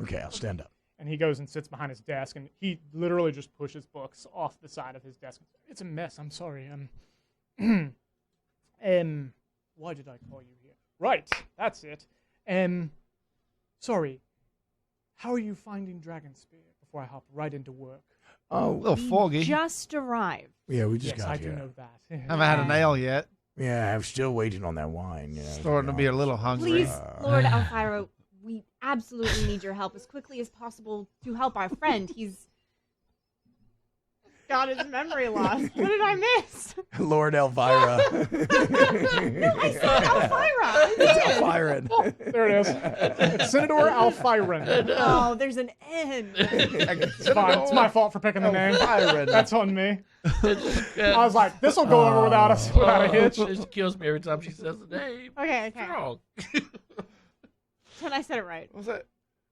Okay, I'll stand up. And he goes and sits behind his desk, and he literally just pushes books off the side of his desk. It's a mess. I'm sorry. Why did I call you here? Right, that's it. Sorry. How are you finding Dragonspear before I hop right into work? A little foggy. Just arrived. Yeah, we just yes, got I here. do know that. Haven't had a nail yet. Yeah, I'm still waiting on that wine. Yeah, Starting to be a little hungry. Please, Lord Alfiro, we absolutely need your help as quickly as possible to help our friend. He's got his memory loss. What did I miss? Lord Elvira. No, I said Alfira. It's Alfiron. Oh, there it is. Exinidor Alfiron. Oh, there's an N. It's fine. It's my fault for picking the name. Alfiron. That's on me. I was like, this will go over without a hitch. It kills me every time she says the name. Okay. Wrong. Then I said it right. What's that?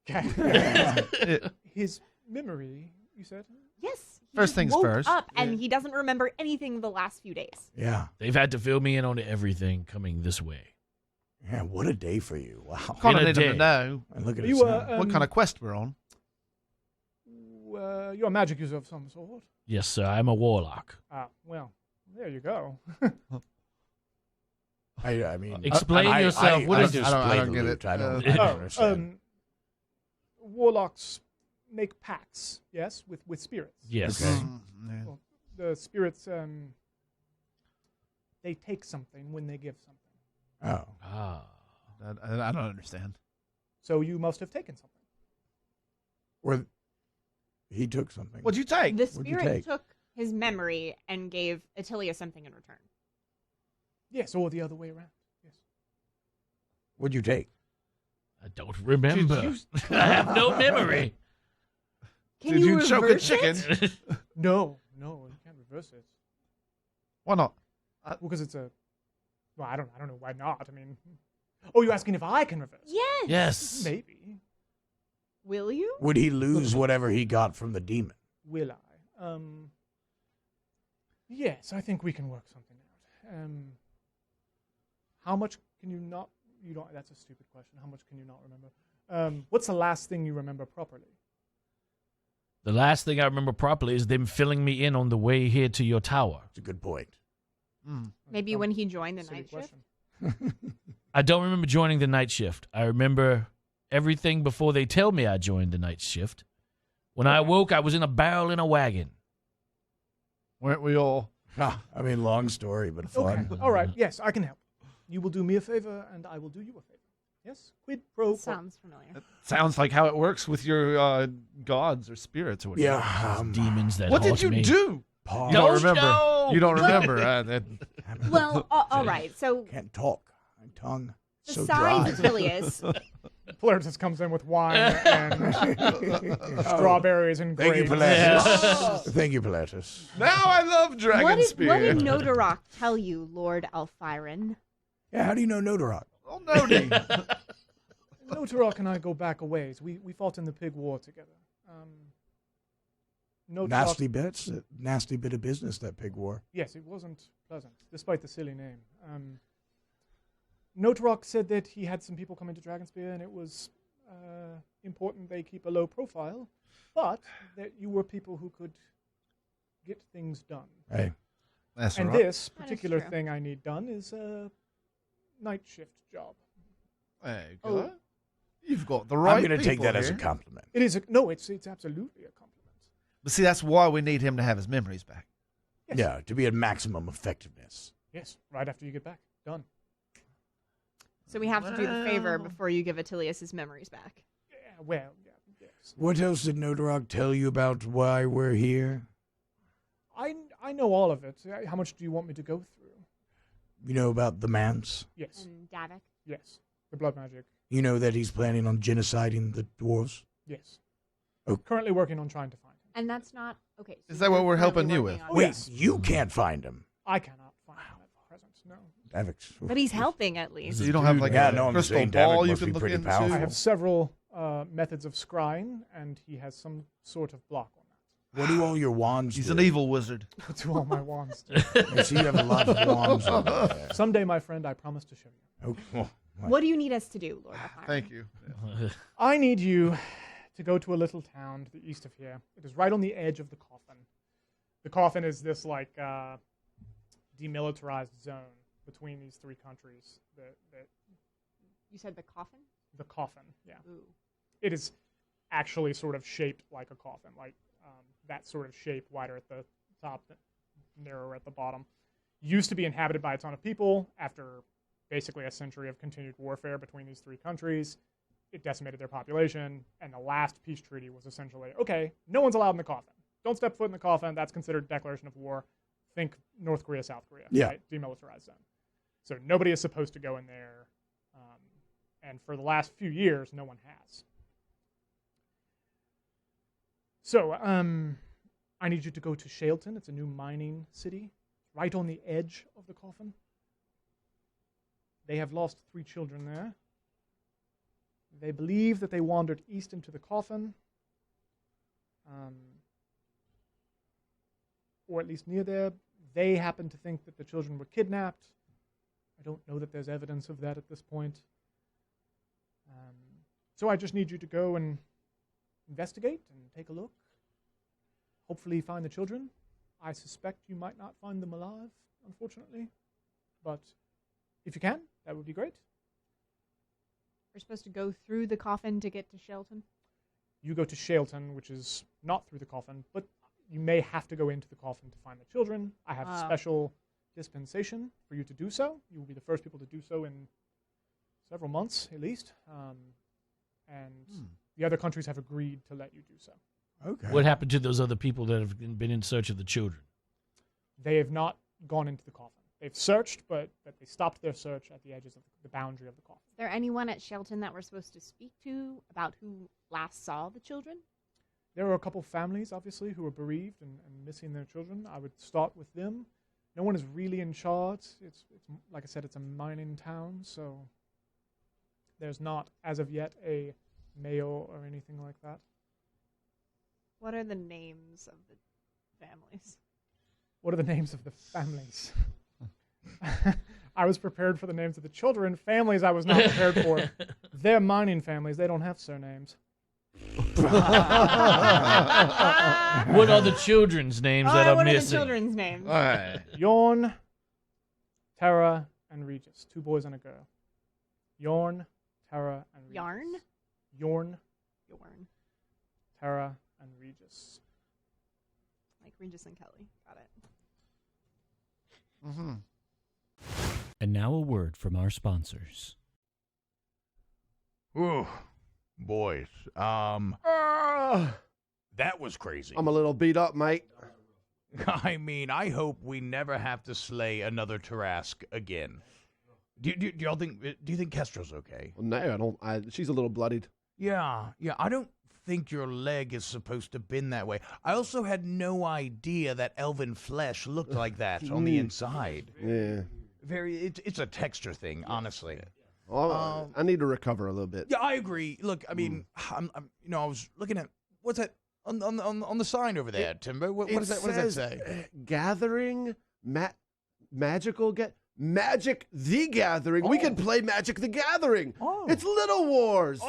Okay. His memory, you said? Yes. He First things woke first. up and he doesn't remember anything the last few days. Yeah. They've had to fill me in on everything coming this way. Yeah, what a day for you. Wow. Kind of In a need him to day. know And look at You it. what kind of quest we're on. You're a magic user of some sort. Yes, sir. I'm a warlock. Well, there you go. I mean, Explain yourself. What is this? I don't get it. I don't Oh, understand. Warlocks make pacts, yes, with spirits. Yes. Okay. Yeah. Well, the spirits, they take something when they give something. Oh. Ah. I don't understand. So you must have taken something. Or he took something. What'd you take? The What'd you spirit take? took his memory and gave Attilia something in return. Yes, or the other way around. Yes. What'd you take? I don't remember. Did I have no memory. Can Did you choke a reverse chicken? it? No, you can't reverse it. Why not? Because it's a. Well, I don't know why not. I mean, oh, you're asking if I can reverse? Yes. Yes. Maybe. Will you? Would he lose whatever he got from the demon? Will I? Yes, I think we can work something out. How much can you not? You don't. That's a stupid question. How much can you not remember? What's the last thing you remember properly? The last thing I remember properly is them filling me in on the way here to your tower. It's a good point. Maybe when he joined the Silly night shift. question. I don't remember joining the night shift. I remember everything before they tell me I joined the night shift. When I woke, I was in a barrel in a wagon. Weren't we all? I mean, long story, but fun. Okay. All right. Yes, I can help. You will do me a favor, and I will do you a favor. Yes. Quid pro quo. Sounds familiar. Sounds like how it works with your gods or spirits or whatever. Yeah. Demons that What did haunt you me. do? Paul. You don't Don't remember. show! You don't remember. Well, all right. So Can't talk. My tongue so besides dry. Attilius, Polartus just comes in with wine and strawberries and Thank you, grapes. Pilatus. Thank you, Pilatus. Now I love Dragon what did Spear. Notarok tell you, Lord Alfiron? Yeah, how do you know Notarok? Oh, Nody. Notarok and I go back a ways. We fought in the Pig War together. Notarok, Nasty bit of business, that pig war. yes, it wasn't pleasant, despite the silly name. Notarok said that he had some people come into Dragonspear, and it was important they keep a low profile, but that you were people who could get things done. Hey, That's And right. this That is particular true. thing I need done is a night shift job. There you Oh. go. You've got the right I'm going to take people that as a here. compliment. It is no, it's absolutely a compliment. But see, that's why we need him to have his memories back. Yes. Yeah, to be at maximum effectiveness. Yes, right after you get back. Done. So we have to do the favor before you give Attilius his memories back. Yeah, well, yeah, yes. Thanks. What else did Nodorok tell you about why we're here? I know all of it. How much do you want me to go through? You know about the Mance? Yes. And Davik. Yes. The blood magic. You know that he's planning on genociding the dwarves? Yes. Oh. Currently working on trying to find him. And that's not okay. Is that what we're helping you with? Wait, you can't find him. I cannot find him at present. No. Davik's. But he's helping at least. So you don't have like Yeah, a no, I'm crystal saying ball Davik you must can be look pretty into? powerful. I have several methods of scrying, and he has some sort of block on that. What do all your wands He's do? an evil wizard. What do all my wands do? I see you have a lot of wands over there. Someday, my friend, I promise to show you. Okay. Well, What do you need us to do, Lord Alfiron? Thank you. I need you to go to a little town to the east of here. It is right on the edge of the coffin. The coffin is this like demilitarized zone between these three countries. You said the coffin? The coffin, yeah. Ooh. It is actually sort of shaped like a coffin, like that sort of shape, wider at the top, narrower at the bottom. Used to be inhabited by a ton of people. After basically a century of continued warfare between these three countries, it decimated their population, and the last peace treaty was essentially, okay, no one's allowed in the coffin. Don't step foot in the coffin. That's considered declaration of war. Think North Korea, South Korea. Yeah. Right? Demilitarized zone. So nobody is supposed to go in there. And for the last few years, no one has. So I need you to go to Shailton. It's a new mining city, right on the edge of the coffin. They have lost 3 children there. They believe that they wandered east into the coffin, or at least near there. They happen to think that the children were kidnapped. I don't know that there's evidence of that at this point. So I just need you to go and investigate and take a look. Hopefully find the children. I suspect you might not find them alive, unfortunately. But if you can, that would be great. We're supposed to go through the coffin to get to Shelton. You go to Shailton, which is not through the coffin, but you may have to go into the coffin to find the children. I have special dispensation for you to do so. You will be the first people to do so in several months, at least. And the other countries have agreed to let you do so. okay. What happened to those other people that have been in search of the children? They have not gone into the coffin. They've searched, but they stopped their search at the edges of the boundary of the coffin. Is there anyone at Shelton that we're supposed to speak to about who last saw the children? There are a couple families, obviously, who are bereaved and missing their children. I would start with them. No one is really in charge. It's like I said, it's a mining town, so there's not, as of yet, a mayor or anything like that. What are the names of the families? What are the names of the families? I was prepared for the names of the children. Families I was not prepared for. They're mining families. They don't have surnames. What are the children's names that are what missing? are the children's names? All right. Yorn, Tara, and Regis. 2 boys and a girl. Yorn, Tara, and Regis. Yarn? Yorn, Yorn. Tara, and Regis. Like Regis and Kelly. Got it. Mm-hmm. And now a word from our sponsors. Ooh, boys. That was crazy. I'm a little beat up, mate. I mean, I hope we never have to slay another Tarask again. Do y'all think? Do you think Kestra's okay? Well, no, I don't. She's a little bloodied. Yeah. I don't think your leg is supposed to been that way. I also had no idea that elven flesh looked like that on the inside. Yeah. It's a texture thing, honestly. Well, I need to recover a little bit. Yeah, I agree. Look, I mean, I was looking at what's that on the sign over there, Timber. What does that say? Gathering, magical Magic the Gathering. We can play Magic the Gathering. Oh. It's Little Wars.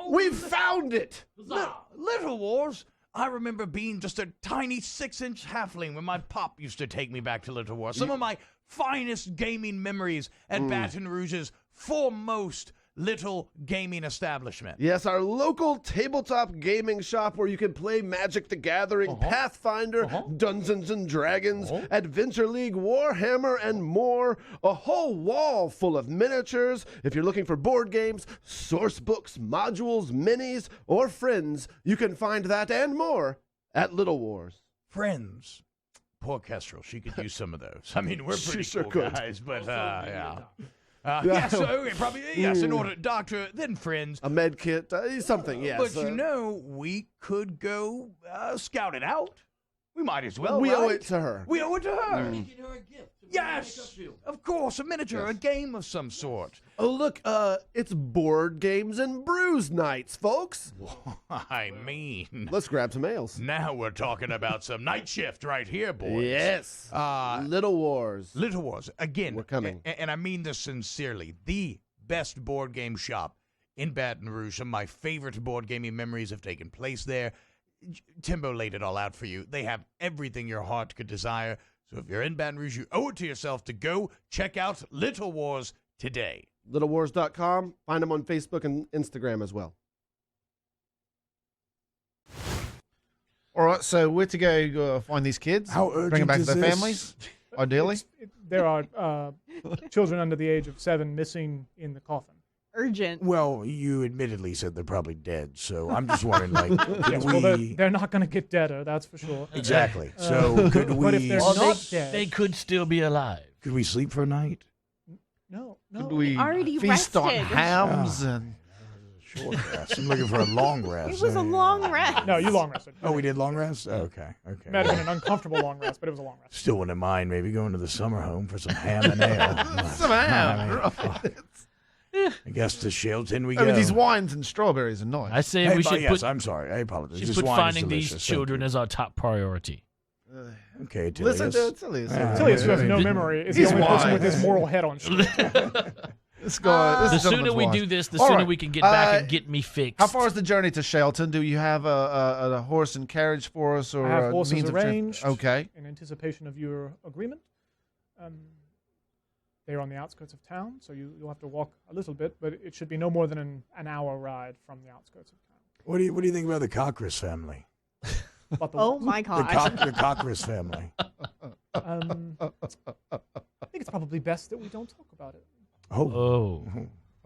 We found it. Little Wars? I remember being just a tiny 6-inch halfling when my pop used to take me back to Little Wars. Some of my finest gaming memories at Baton Rouge's foremost little gaming establishment. Yes, our local tabletop gaming shop where you can play Magic the Gathering, Pathfinder, Dungeons and Dragons, Adventure League, Warhammer, and more. A whole wall full of miniatures. If you're looking for board games, source books, modules, minis, or friends, you can find that and more at Little Wars. Friends. Poor Kestrel, she could use some of those. I mean, we're pretty sure cool could. guys, but yeah. Yes, okay, probably, yes, in order, doctor, then friends. A med kit, something, yes. But we could go scout it out. We might as well, we right? owe it to her. We owe it to her. Get her a gift. Yes, of course, a miniature, a game of some sort. Oh, look, it's board games and brews nights, folks. I mean, Let's grab some ales. now we're talking about some night shift right here, boys. Yes. Little Wars. Little Wars, again. We're coming. And I mean this sincerely. The best board game shop in Baton Rouge. Some of my favorite board gaming memories have taken place there. Timbo laid it all out for you. They have everything your heart could desire. So if you're in Baton Rouge, you owe it to yourself to go check out Little Wars today. LittleWars.com. Find them on Facebook and Instagram as well. All right, so we're to go find these kids, How bring them back to urgent their is families, ideally. There are children under the age of 7 missing in the coffin. Urgent. Well, you admittedly said they're probably dead, so I'm just wondering, like, could Yes, we... well, they're not going to get deader, that's for sure. Exactly. So could we... But if they're Well, not dead, They could still be alive. Could we sleep for a night? no. Could we already feast on rested. hams and Short rest. I'm looking for a long rest. It was a long rest. No, you long rested. Oh, we did long rest? Okay. It might have been an uncomfortable long rest, but it was a long rest. Still wouldn't mind maybe going to the summer home for some ham and ale. some ham. I guess to Shelton we I go. mean, these wines and strawberries are nice. I say Hey, we but should yes, put, I'm sorry. I apologize. should This put wine is finding these delicious. Thank children you. as our top priority. Okay, Tilius. Listen to Tilius. Tilius, who has no memory, is the He's only person with wise. his moral head on straight. This guy. The this sooner gentleman's we wise. do this, the All sooner right. we can get back Uh, and get me fixed. How far is the journey to Shelton? Do you have a horse and carriage for us, or I have a horses means of arranged. Okay. In anticipation of your agreement. They're on the outskirts of town, so you'll have to walk a little bit, but it should be no more than an hour ride from the outskirts of town. What do you think about the Cockris family? But the Oh my The, gosh. the Cockris family. I think it's probably best that we don't talk about it. Oh.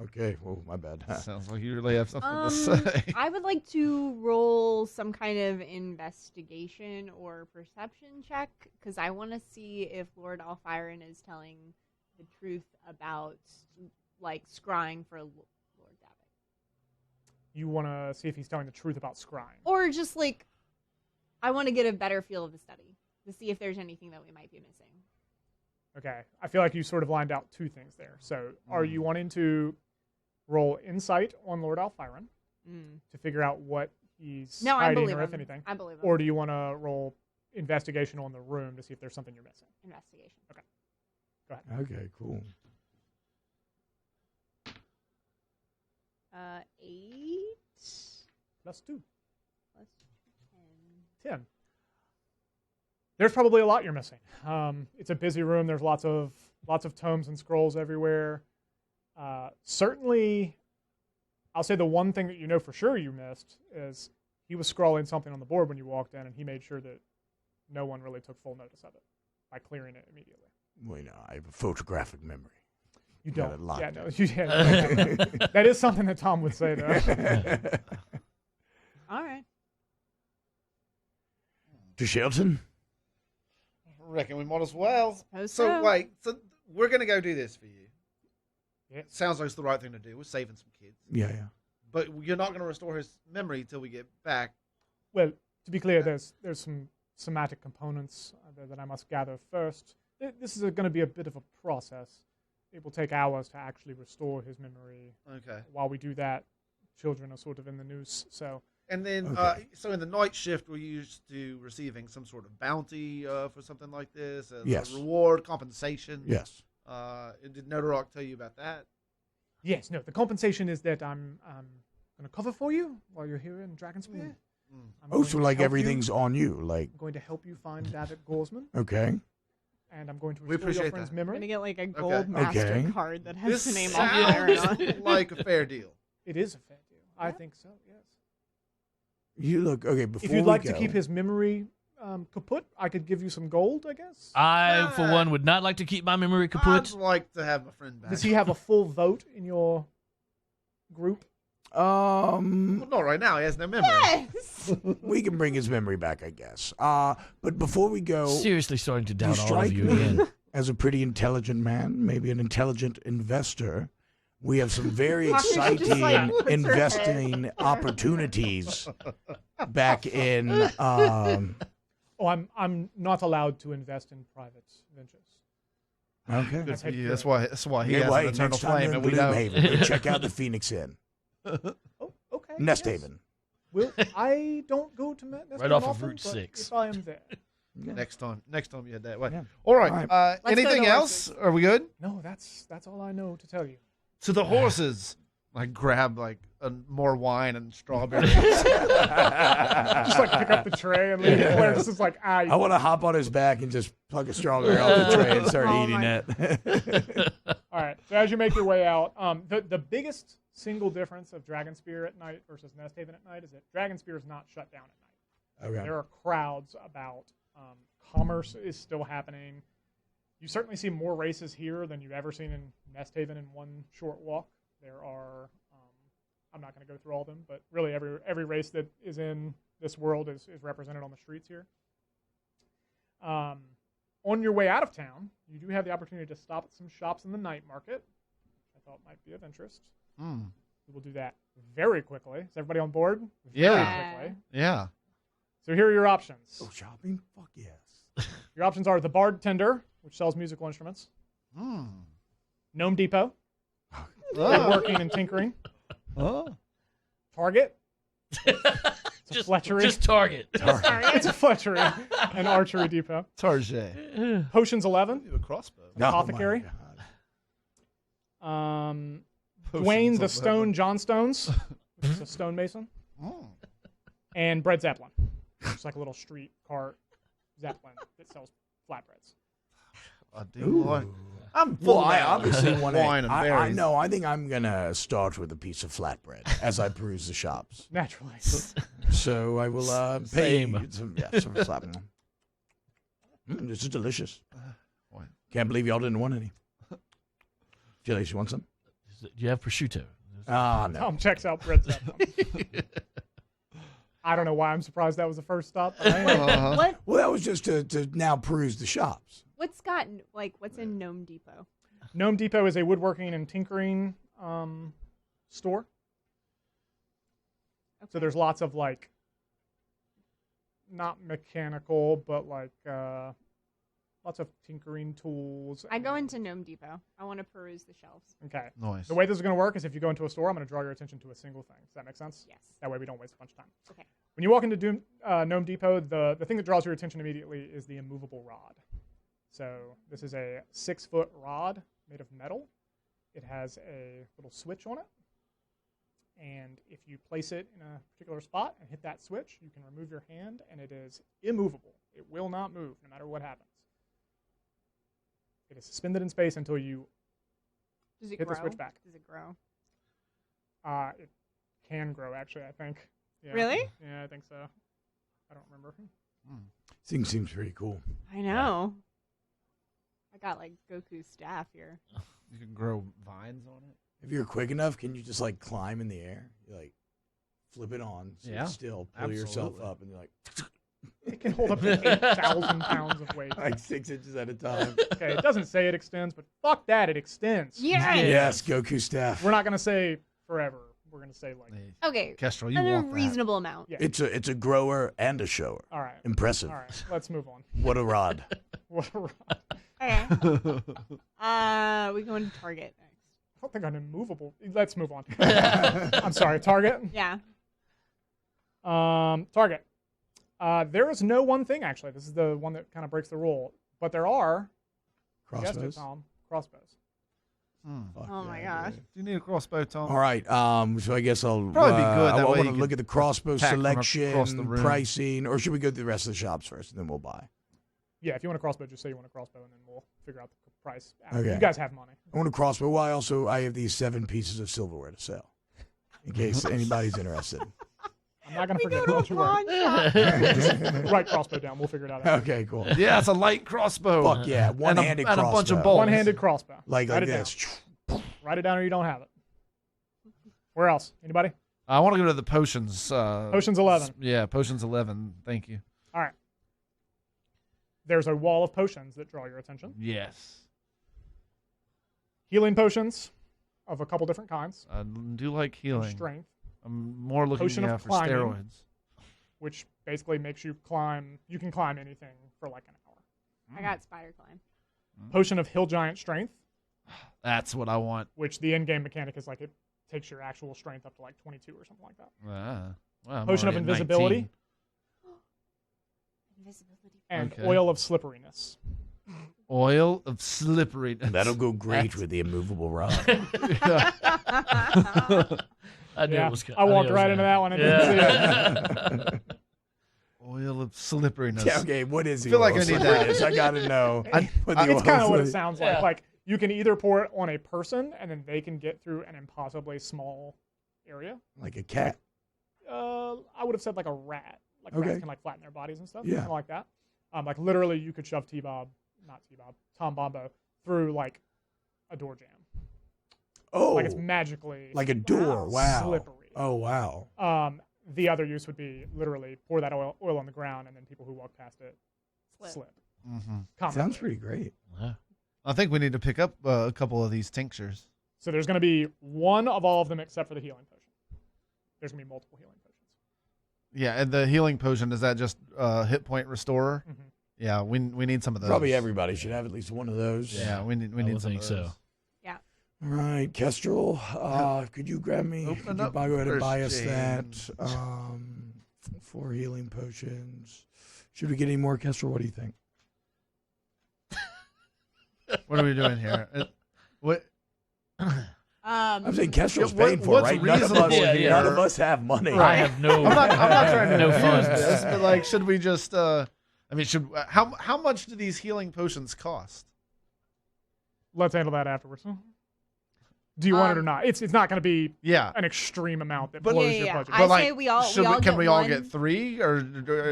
Okay. Oh, my bad. Sounds like you really have something to say. I would like to roll some kind of investigation or perception check because I want to see if Lord Alfiron is telling the truth about like scrying for Lord Davitt, You want to see if he's telling the truth about scrying. or just like I want to get a better feel of the study to see if there's anything that we might be missing. Okay. I feel like you sort of lined out two things there. So are you wanting to roll insight on Lord Alfiron to figure out what he's No, I hiding believe or if him. anything? I believe him. Or do you want to roll investigation on the room to see if there's something you're missing? Investigation. Go ahead. Okay, cool. 8 Plus 2. plus 10. 10. There's probably a lot you're missing. It's a busy room. There's lots of tomes and scrolls everywhere. Certainly, I'll say the one thing that you know for sure you missed is he was scrawling something on the board when you walked in, and he made sure that no one really took full notice of it by clearing it immediately. Well, I have a photographic memory. You Got don't. it locked Yeah, in. no. That is something that Tom would say, though. All right. To Shelton? I reckon we might as well. Suppose So so. wait, so we're gonna go do this for you. Yeah. Sounds like it's the right thing to do. We're saving some kids, Yeah. but you're not gonna restore his memory until we get back. Well, to be clear, there's some somatic components that I must gather first. This is going to be a bit of a process. It will take hours to actually restore his memory. Okay. While we do that, children are sort of in the noose. So And then, Okay. so in the night shift, we're used to receiving some sort of bounty for something like this. Yes. A reward, compensation. Yes. Did Nodorok tell you about that? yes, no, the compensation is that I'm going to cover for you while you're here in Dragonspear. I'm Oh, going so to like help you- everything's on you. Like, I'm going to help you find David Gorsman. okay. and I'm going to We restore your appreciate friend's that. I'm memory. gonna get like a Okay. gold MasterCard that has This the name sounds Alfiron on. like a fair deal. It is a fair deal. I think so. Yes. You look okay. Before If you'd we like to go- keep his memory kaput, I could give you some gold, I guess. I, for one, would not like to keep my memory kaput. I'd like to have my friend back. Does he have a full vote in your group? Well, not right now. He has no memory. Yes. we can bring his memory back, I guess. But before we go, Seriously starting to you doubt all of strike you me again. as a pretty intelligent man, maybe an intelligent investor. We have some very Just exciting like puts her investing opportunities back in. Oh, I'm not allowed to invest in private ventures. Okay. Good That's for you. head That's why he Yeah, has wait, an eternal next time flame, you're in and we don't. Gloomhaven, go check out the Phoenix Inn, Oh, okay. Nest yes. Haven. Well, I don't go to Nest Right Haven off of often, Route but 6. If I am there. Next time you had that way. Yeah. All right. All right. Let's go Anything to else? Are we good? No, that's all I know to tell you. To the horses. Like grab like more wine and strawberries. Just like pick up the tray and leave it where this is like I want to hop on his back and just pluck a strawberry off the tray and start Oh eating my- it. All right. So as you make your way out, the biggest single difference of Dragonspear at night versus Nest Haven at night is that Dragonspear is not shut down at night. Okay. There are crowds about. Commerce is still happening. You certainly see more races here than you've ever seen in Nest Haven in one short walk. There are, I'm not going to go through all of them, but really every race that is in this world is represented on the streets here. On your way out of town, you do have the opportunity to stop at some shops in the night market, which I thought might be of interest. We will do that very quickly. Is everybody on board? Very Yeah. quickly. Yeah. So here are your options. Go shopping? Fuck yes. Your options are the Bartender, which sells musical instruments, Gnome Depot, woodworking and tinkering, Target, it's a fletchery, Just Target. it's a fletchery, and archery depot, Target. Potions 11, You have a crossbow. Oh, my Apothecary. God. Dwayne the Stone Johnstones, which is a stonemason, and Bread Zeppelin, which is like a little street cart Zeppelin that sells flatbreads. I do like. I'm Well, full I now. obviously want to. wine and I berries. know. I think I'm gonna start with a piece of flatbread as I peruse the shops. Naturally. So I will pay Same. some slap. This is delicious. Wine. Can't believe y'all didn't want any. Jelly, you want some? Do you have prosciutto? Ah, no. Tom checks out Bread Zeppelin. I don't know why I'm surprised that was the first stop. But I am. What? Well, that was just to now peruse the shops. What's in Gnome Depot? Gnome Depot is a woodworking and tinkering store. So there's lots of like, not mechanical, but like lots of tinkering tools. I go into Gnome Depot. I want to peruse the shelves. Okay. Nice. The way this is going to work is if you go into a store, I'm going to draw your attention to a single thing. Does that make sense? Yes. That way we don't waste a bunch of time. Okay. When you walk into Gnome Depot, the thing that draws your attention immediately is the immovable rod. So this is a 6-foot rod made of metal. It has a little switch on it. And if you place it in a particular spot and hit that switch, you can remove your hand, and it is immovable. It will not move no matter what happens. It is suspended in space until you Does it hit grow? the switch back. Does it grow? It can grow, actually, I think. Yeah. Really? Yeah, I think so. I don't remember. Thing seems pretty cool. I know. I got like Goku's staff here. You can grow vines on it. If you're quick enough, can you just like climb in the air? You like flip it on, sit Yeah, still, pull yourself absolutely. up, and you're like It can hold up to 8,000 pounds of weight. like 6 inches at a time. Okay, it doesn't say it extends, but fuck that, it extends. Yes. Yes, Goku staff. We're not going to say forever. We're going to say like, Okay. Kestrel, you At a want that. reasonable amount. yeah. It's a grower and a shower. All right. Impressive. All right, let's move on. What a rod. What a rod. Okay. We go into Target next. I don't think I'm immovable. Let's move on. I'm sorry, Target. Yeah. Target. There is no one thing, actually. This is the one that kind of breaks the rule. But there are, you guessed it, Crossbows. Tom, crossbows. Fuck Oh my yeah, gosh. dude. Do you need a crossbow, Tom? All right. So I guess I'll Probably be good, I that way want you to can look at the crossbow tack one across selection, the room. pricing, or should we go to the rest of the shops first and then we'll buy? Yeah, if you want a crossbow, just say you want a crossbow, and then we'll figure out the price. After. Okay. You guys have money. I want a crossbow. Well, I have these 7 pieces of silverware to sell, in case anybody's interested. I'm not going to We forget go what to you a write. pawn shop. Write crossbow down. We'll figure it out. After. Okay, cool. Yeah, it's a light crossbow. Fuck yeah, one-handed and a crossbow. bunch of bolts. One-handed crossbow. Like Write it this. down. Write it down, or you don't have it. Where else? Anybody? I want to go to the potions. Potions 11. Yeah, potions 11. Thank you. All right. There's a wall of potions that draw your attention. Yes. Healing potions of a couple different kinds. I do like healing. Strength, I'm more looking Potion of for climbing. steroids. which basically makes you climb. You can climb anything for like an hour. I got spider climb. Potion of hill giant strength, That's what I want. which the end game mechanic is like it takes your actual strength up to like 22 or something like that. Well, I'm Potion of already at invisibility 19. Invisibility. and Okay. oil of slipperiness. Oil of slipperiness. That'll go great with the immovable rod. I knew Yeah, it was I walked right into that one and didn't see it. Oil of slipperiness. Yeah, okay, what is it? feel like I need that. I gotta know. What the It's kind of oil what it is. sounds like. Yeah. Like you can either pour it on a person and then they can get through an impossibly small area. Like a cat. I would have said like a rat. Like Okay. rats can like flatten their bodies and stuff. Yeah. Kind of like that. Like literally, you could shove Tom Bombo through like a door jam. Oh, Like it's magically like a door. Wow. slippery. Oh, wow. The other use would be literally pour that oil on the ground and then people who walk past it slip. Mm-hmm. Comically. Sounds pretty great. I think we need to pick up a couple of these tinctures. So there's going to be one of all of them except for the healing potion. There's going to be multiple healing potions. Yeah, and the healing potion, is that just hit point restorer? Mm-hmm. Yeah, we need some of those. Probably everybody should have at least one of those. Yeah, we need I some would think of those. so. Yeah. All right, Kestrel, could you grab me? Open Could you up go ahead and first, buy us James. that? 4 healing potions. Should we get any more, Kestrel? What do you think? What are we doing here? What? I'm saying Kestrel's Yeah, paying for it, what's right? None of, reasonable us, here? none of us have money. I have no. I'm not trying to no confuse funds. this, but like, should we just? I mean, how much do these healing potions cost? Let's handle that afterwards. Do you want it or not? It's not going to be Yeah, an extreme amount that But- blows Yeah, your yeah. budget. I but like, say we all can get we all one. get 3 or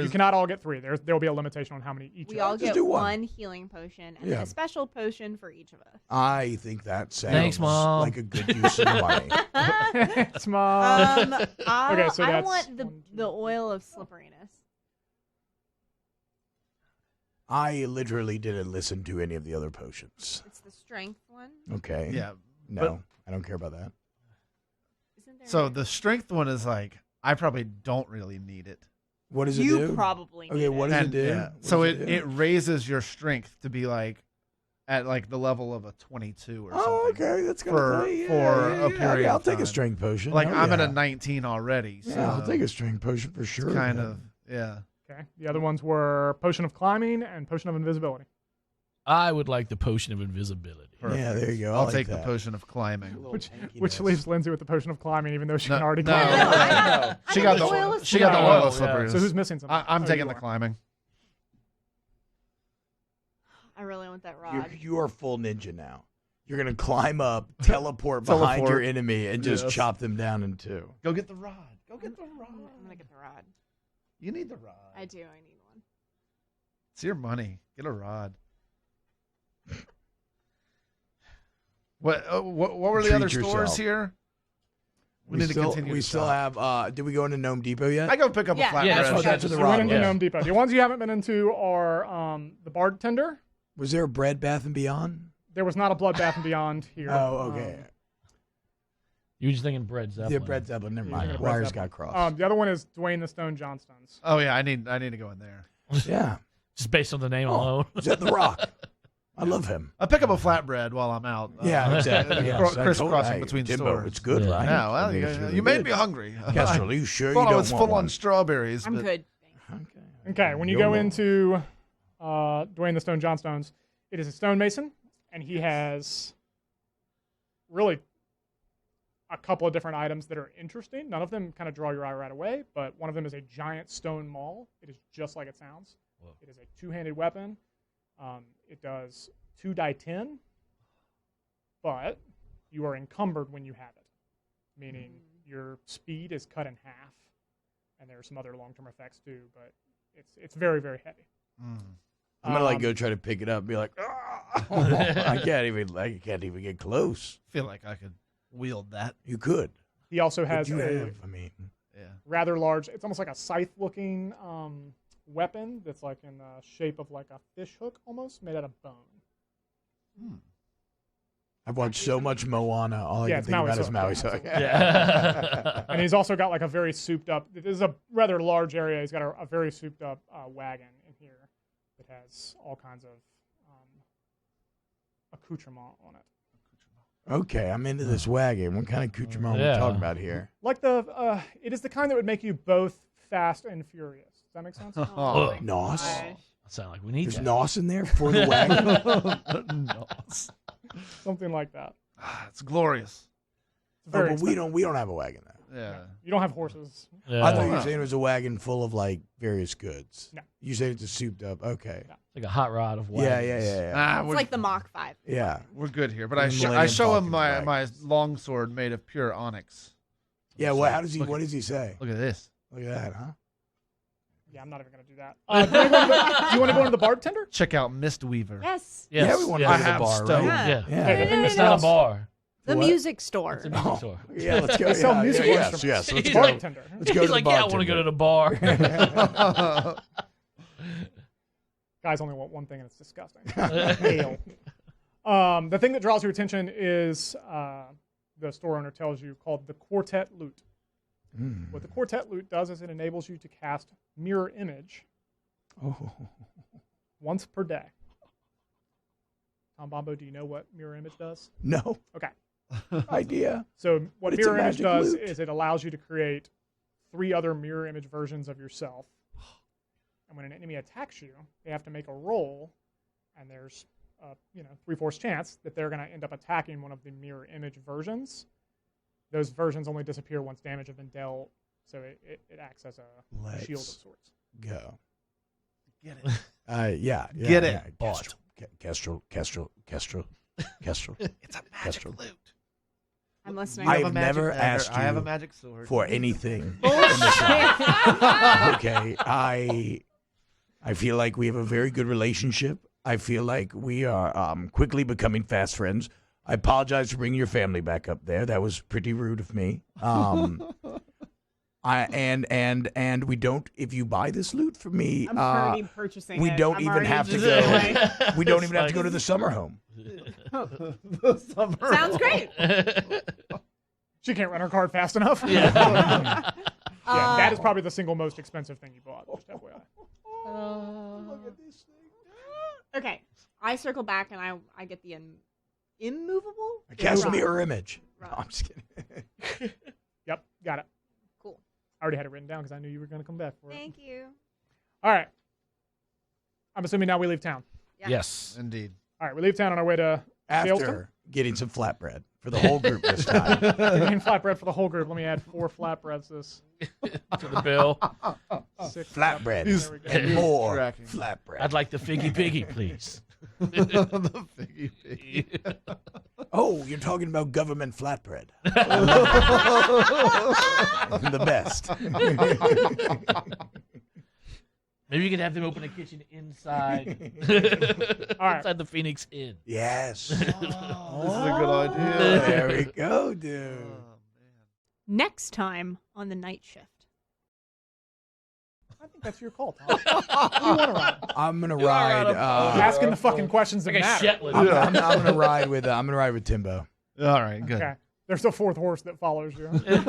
You cannot all get 3. There will be a limitation on how many each. We of all us. Just get do one. one healing potion and Yeah. a special potion for each of us. I think that sounds Thanks, Mom. like a good use of money. It's my. Okay, so I that's want the 1, 2, the oil of slipperiness. I literally didn't listen to any of the other potions. It's the strength one. Okay. Yeah. No, I don't care about that. Isn't there? So the strength one is like, I probably don't really need it. What does it you do? probably Okay, need what it. does it And, do? yeah, What so does it do? it raises your strength to be like at like the level of a 22 or something. Oh, okay, that's gonna for- play. Yeah, for yeah, a yeah. period I'll of take a time. strength potion. Like Oh, I'm at yeah. a 19 already. So Yeah, I'll take a strength potion for sure. kind man. of yeah. Okay. The other ones were potion of climbing and potion of invisibility. I would like the potion of invisibility. Yeah, there you go. I I'll like take that. the potion of climbing. Which leaves Lindsay with the potion of climbing, even though she No, can already no, climb. no. I She got got the oil of the she got the slipperiness. oil of Yeah. slipperiness. So who's missing something? I'm Oh, taking you the are. climbing. I really want that rod. You are full ninja now. You're gonna climb up, teleport behind your Teleport. enemy, and just Yes. chop them down in 2. Go get the rod. Go get the rod. I'm gonna get the rod. You need the rod. I do. I need one. It's your money. Get a rod. What were the Treat other yourself. stores here? We need to continue. We to still shop. have. Did we go into Gnome Depot yet? I go pick up Yeah. a flatbread. Yeah, that's what that's that's the So rod we went into one. Gnome Depot. The ones you haven't been into are the bartender. Was there a Bread Bath and Beyond? There was not a Bloodbath and Beyond here. Oh, okay. You were just thinking bread Yeah, zeppelin. Bread Zeppelin. Never Yeah, mind. Bread Wires Zeppelin. got crossed. The other one is Dwayne the Stone Johnstones. Oh yeah, I need to go in there. Yeah. Just based on the name Oh, alone. is that The Rock? I love him. I'll pick up a flatbread while I'm out. Yeah, exactly. Yeah, Yes, I crisscrossing told- between Jimbo, stores. It's good, Yeah. right? Yeah, well, I mean, it's really you made good. me hungry. Kestrel, are you sure you Thought don't I was want full one? on strawberries. I'm but- good. Okay, when you You'll go know. into Dwayne the Stone Johnstones, it is a stonemason, and he has really a couple of different items that are interesting. None of them kind of draw your eye right away, but one of them is a giant stone maul. It is just like it sounds. Whoa. It is a 2-handed weapon It does 2 die 10, but you are encumbered when you have it, meaning your speed is cut in half, and there are some other long-term effects too, but it's very, very heavy. I'm gonna go try to pick it up and be like, I can't even get close. I feel like I could wield that. You could. He also has You a have, I mean, rather large, it's almost like a scythe-looking weapon that's like in the shape of like a fish hook almost, made out of bone. I've watched so much Moana. All I Yeah, can it's think about Maui's is Maui's hook. hook. Yeah. And he's also got like a very souped up, this is a rather large area, he's got a very souped up wagon in here that has all kinds of accoutrement on it. Okay, I'm into this wagon. What kind of accoutrement are we Yeah. talking about here? Like it is the kind that would make you both fast and furious. Does that make sense? Oh, Nos? That sound like we need There's that. Nos in there for the wagon? Something like that. It's glorious. It's very But we expensive. don't have a wagon though. Yeah. You don't have horses. Yeah. I thought you were saying it was a wagon full of like various goods. No. You said it's a souped up. Okay. No. like a hot rod of Yeah, wagons. yeah. It's like the Mach 5. Yeah. We're good here, but The I Millennium show him Falcon my wagons. long sword made of pure onyx. Yeah. Well, how does he? Look What at- does he say? Look at this. Look at that, huh? Yeah, I'm not even going to do that. Do you want to go into the bartender? Check out Mistweaver. Yes. Yes. Yeah, we want to yes. go to the have bar, stone. right? Yeah. Yeah. Hey, the thing It's that not a sells- bar. The What? music store. It's a music store. Yeah, let's go. They sell yeah, musical yes, instruments. yes. Let's It's go. bartender. Let's go He's to like, the yeah, I want to go to the bar. Guys only want one thing, and it's disgusting. Ale. The thing that draws your attention is the store owner tells you called the Quartet Loot. What the Quartet Loot does is it enables you to cast mirror image once per day. Tom Bombo, do you know what mirror image does? No Okay. idea. So what But it's a mirror image magic does loot. is it allows you to create 3 other mirror image versions of yourself. And when an enemy attacks you, they have to make a roll, and there's a 3/4 chance that they're going to end up attacking one of the mirror image versions. Those versions only disappear once damage has been dealt, so it acts as a shield of Let's sorts. go. Get it. Yeah. Get it. Yeah. Kestrel. It's a magic Kestrel. loot. I'm listening. I You have a magic never dagger, asked I have a you magic sword. for anything in this life. Okay, I feel like we have a very good relationship. I feel like we are quickly becoming fast friends. I apologize for bringing your family back up there. That was pretty rude of me. And we don't. If you buy this loot for me, I'm already purchasing we it. don't I'm even already have to just anyway. go. We don't even have to go to the summer home. Sounds great. She can't run her card fast enough. Yeah. Yeah, that is probably the single most expensive thing you bought. Just FYI. Okay. I circle back and I get the immovable. I cast a Rock. mirror image. No, Rock. I'm just kidding. Yep, got it. Cool. I already had it written down because I knew you were going to come back for it. Thank you. All right. I'm assuming now we leave town. Yeah. Yes. Indeed. All right, we leave town on our way to Saleston. After getting some flatbread for the whole group this time. We're getting flatbread for the whole group. Let me add 4 flatbreads this. To the bill. 6 Flatbread. There we go. And more Tracking. flatbread. I'd like the figgy piggy, please. The figgy piggy. Oh, you're talking about government flatbread. The best. Maybe you could have them open a kitchen inside. All right. Inside the Phoenix Inn. Yes. This is a good idea. There we go, dude. Next time on the night shift. I think that's your call, Tom. Who do you want to ride? I'm gonna ride. Asking the fucking questions that Like a matter. Shetland. I'm gonna ride with. I'm gonna ride with Timbo. All right, good. Okay. There's a 4th horse that follows you. Okay.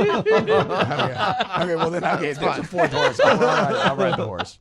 Well then, okay. There's a 4th horse. I'll ride the horse.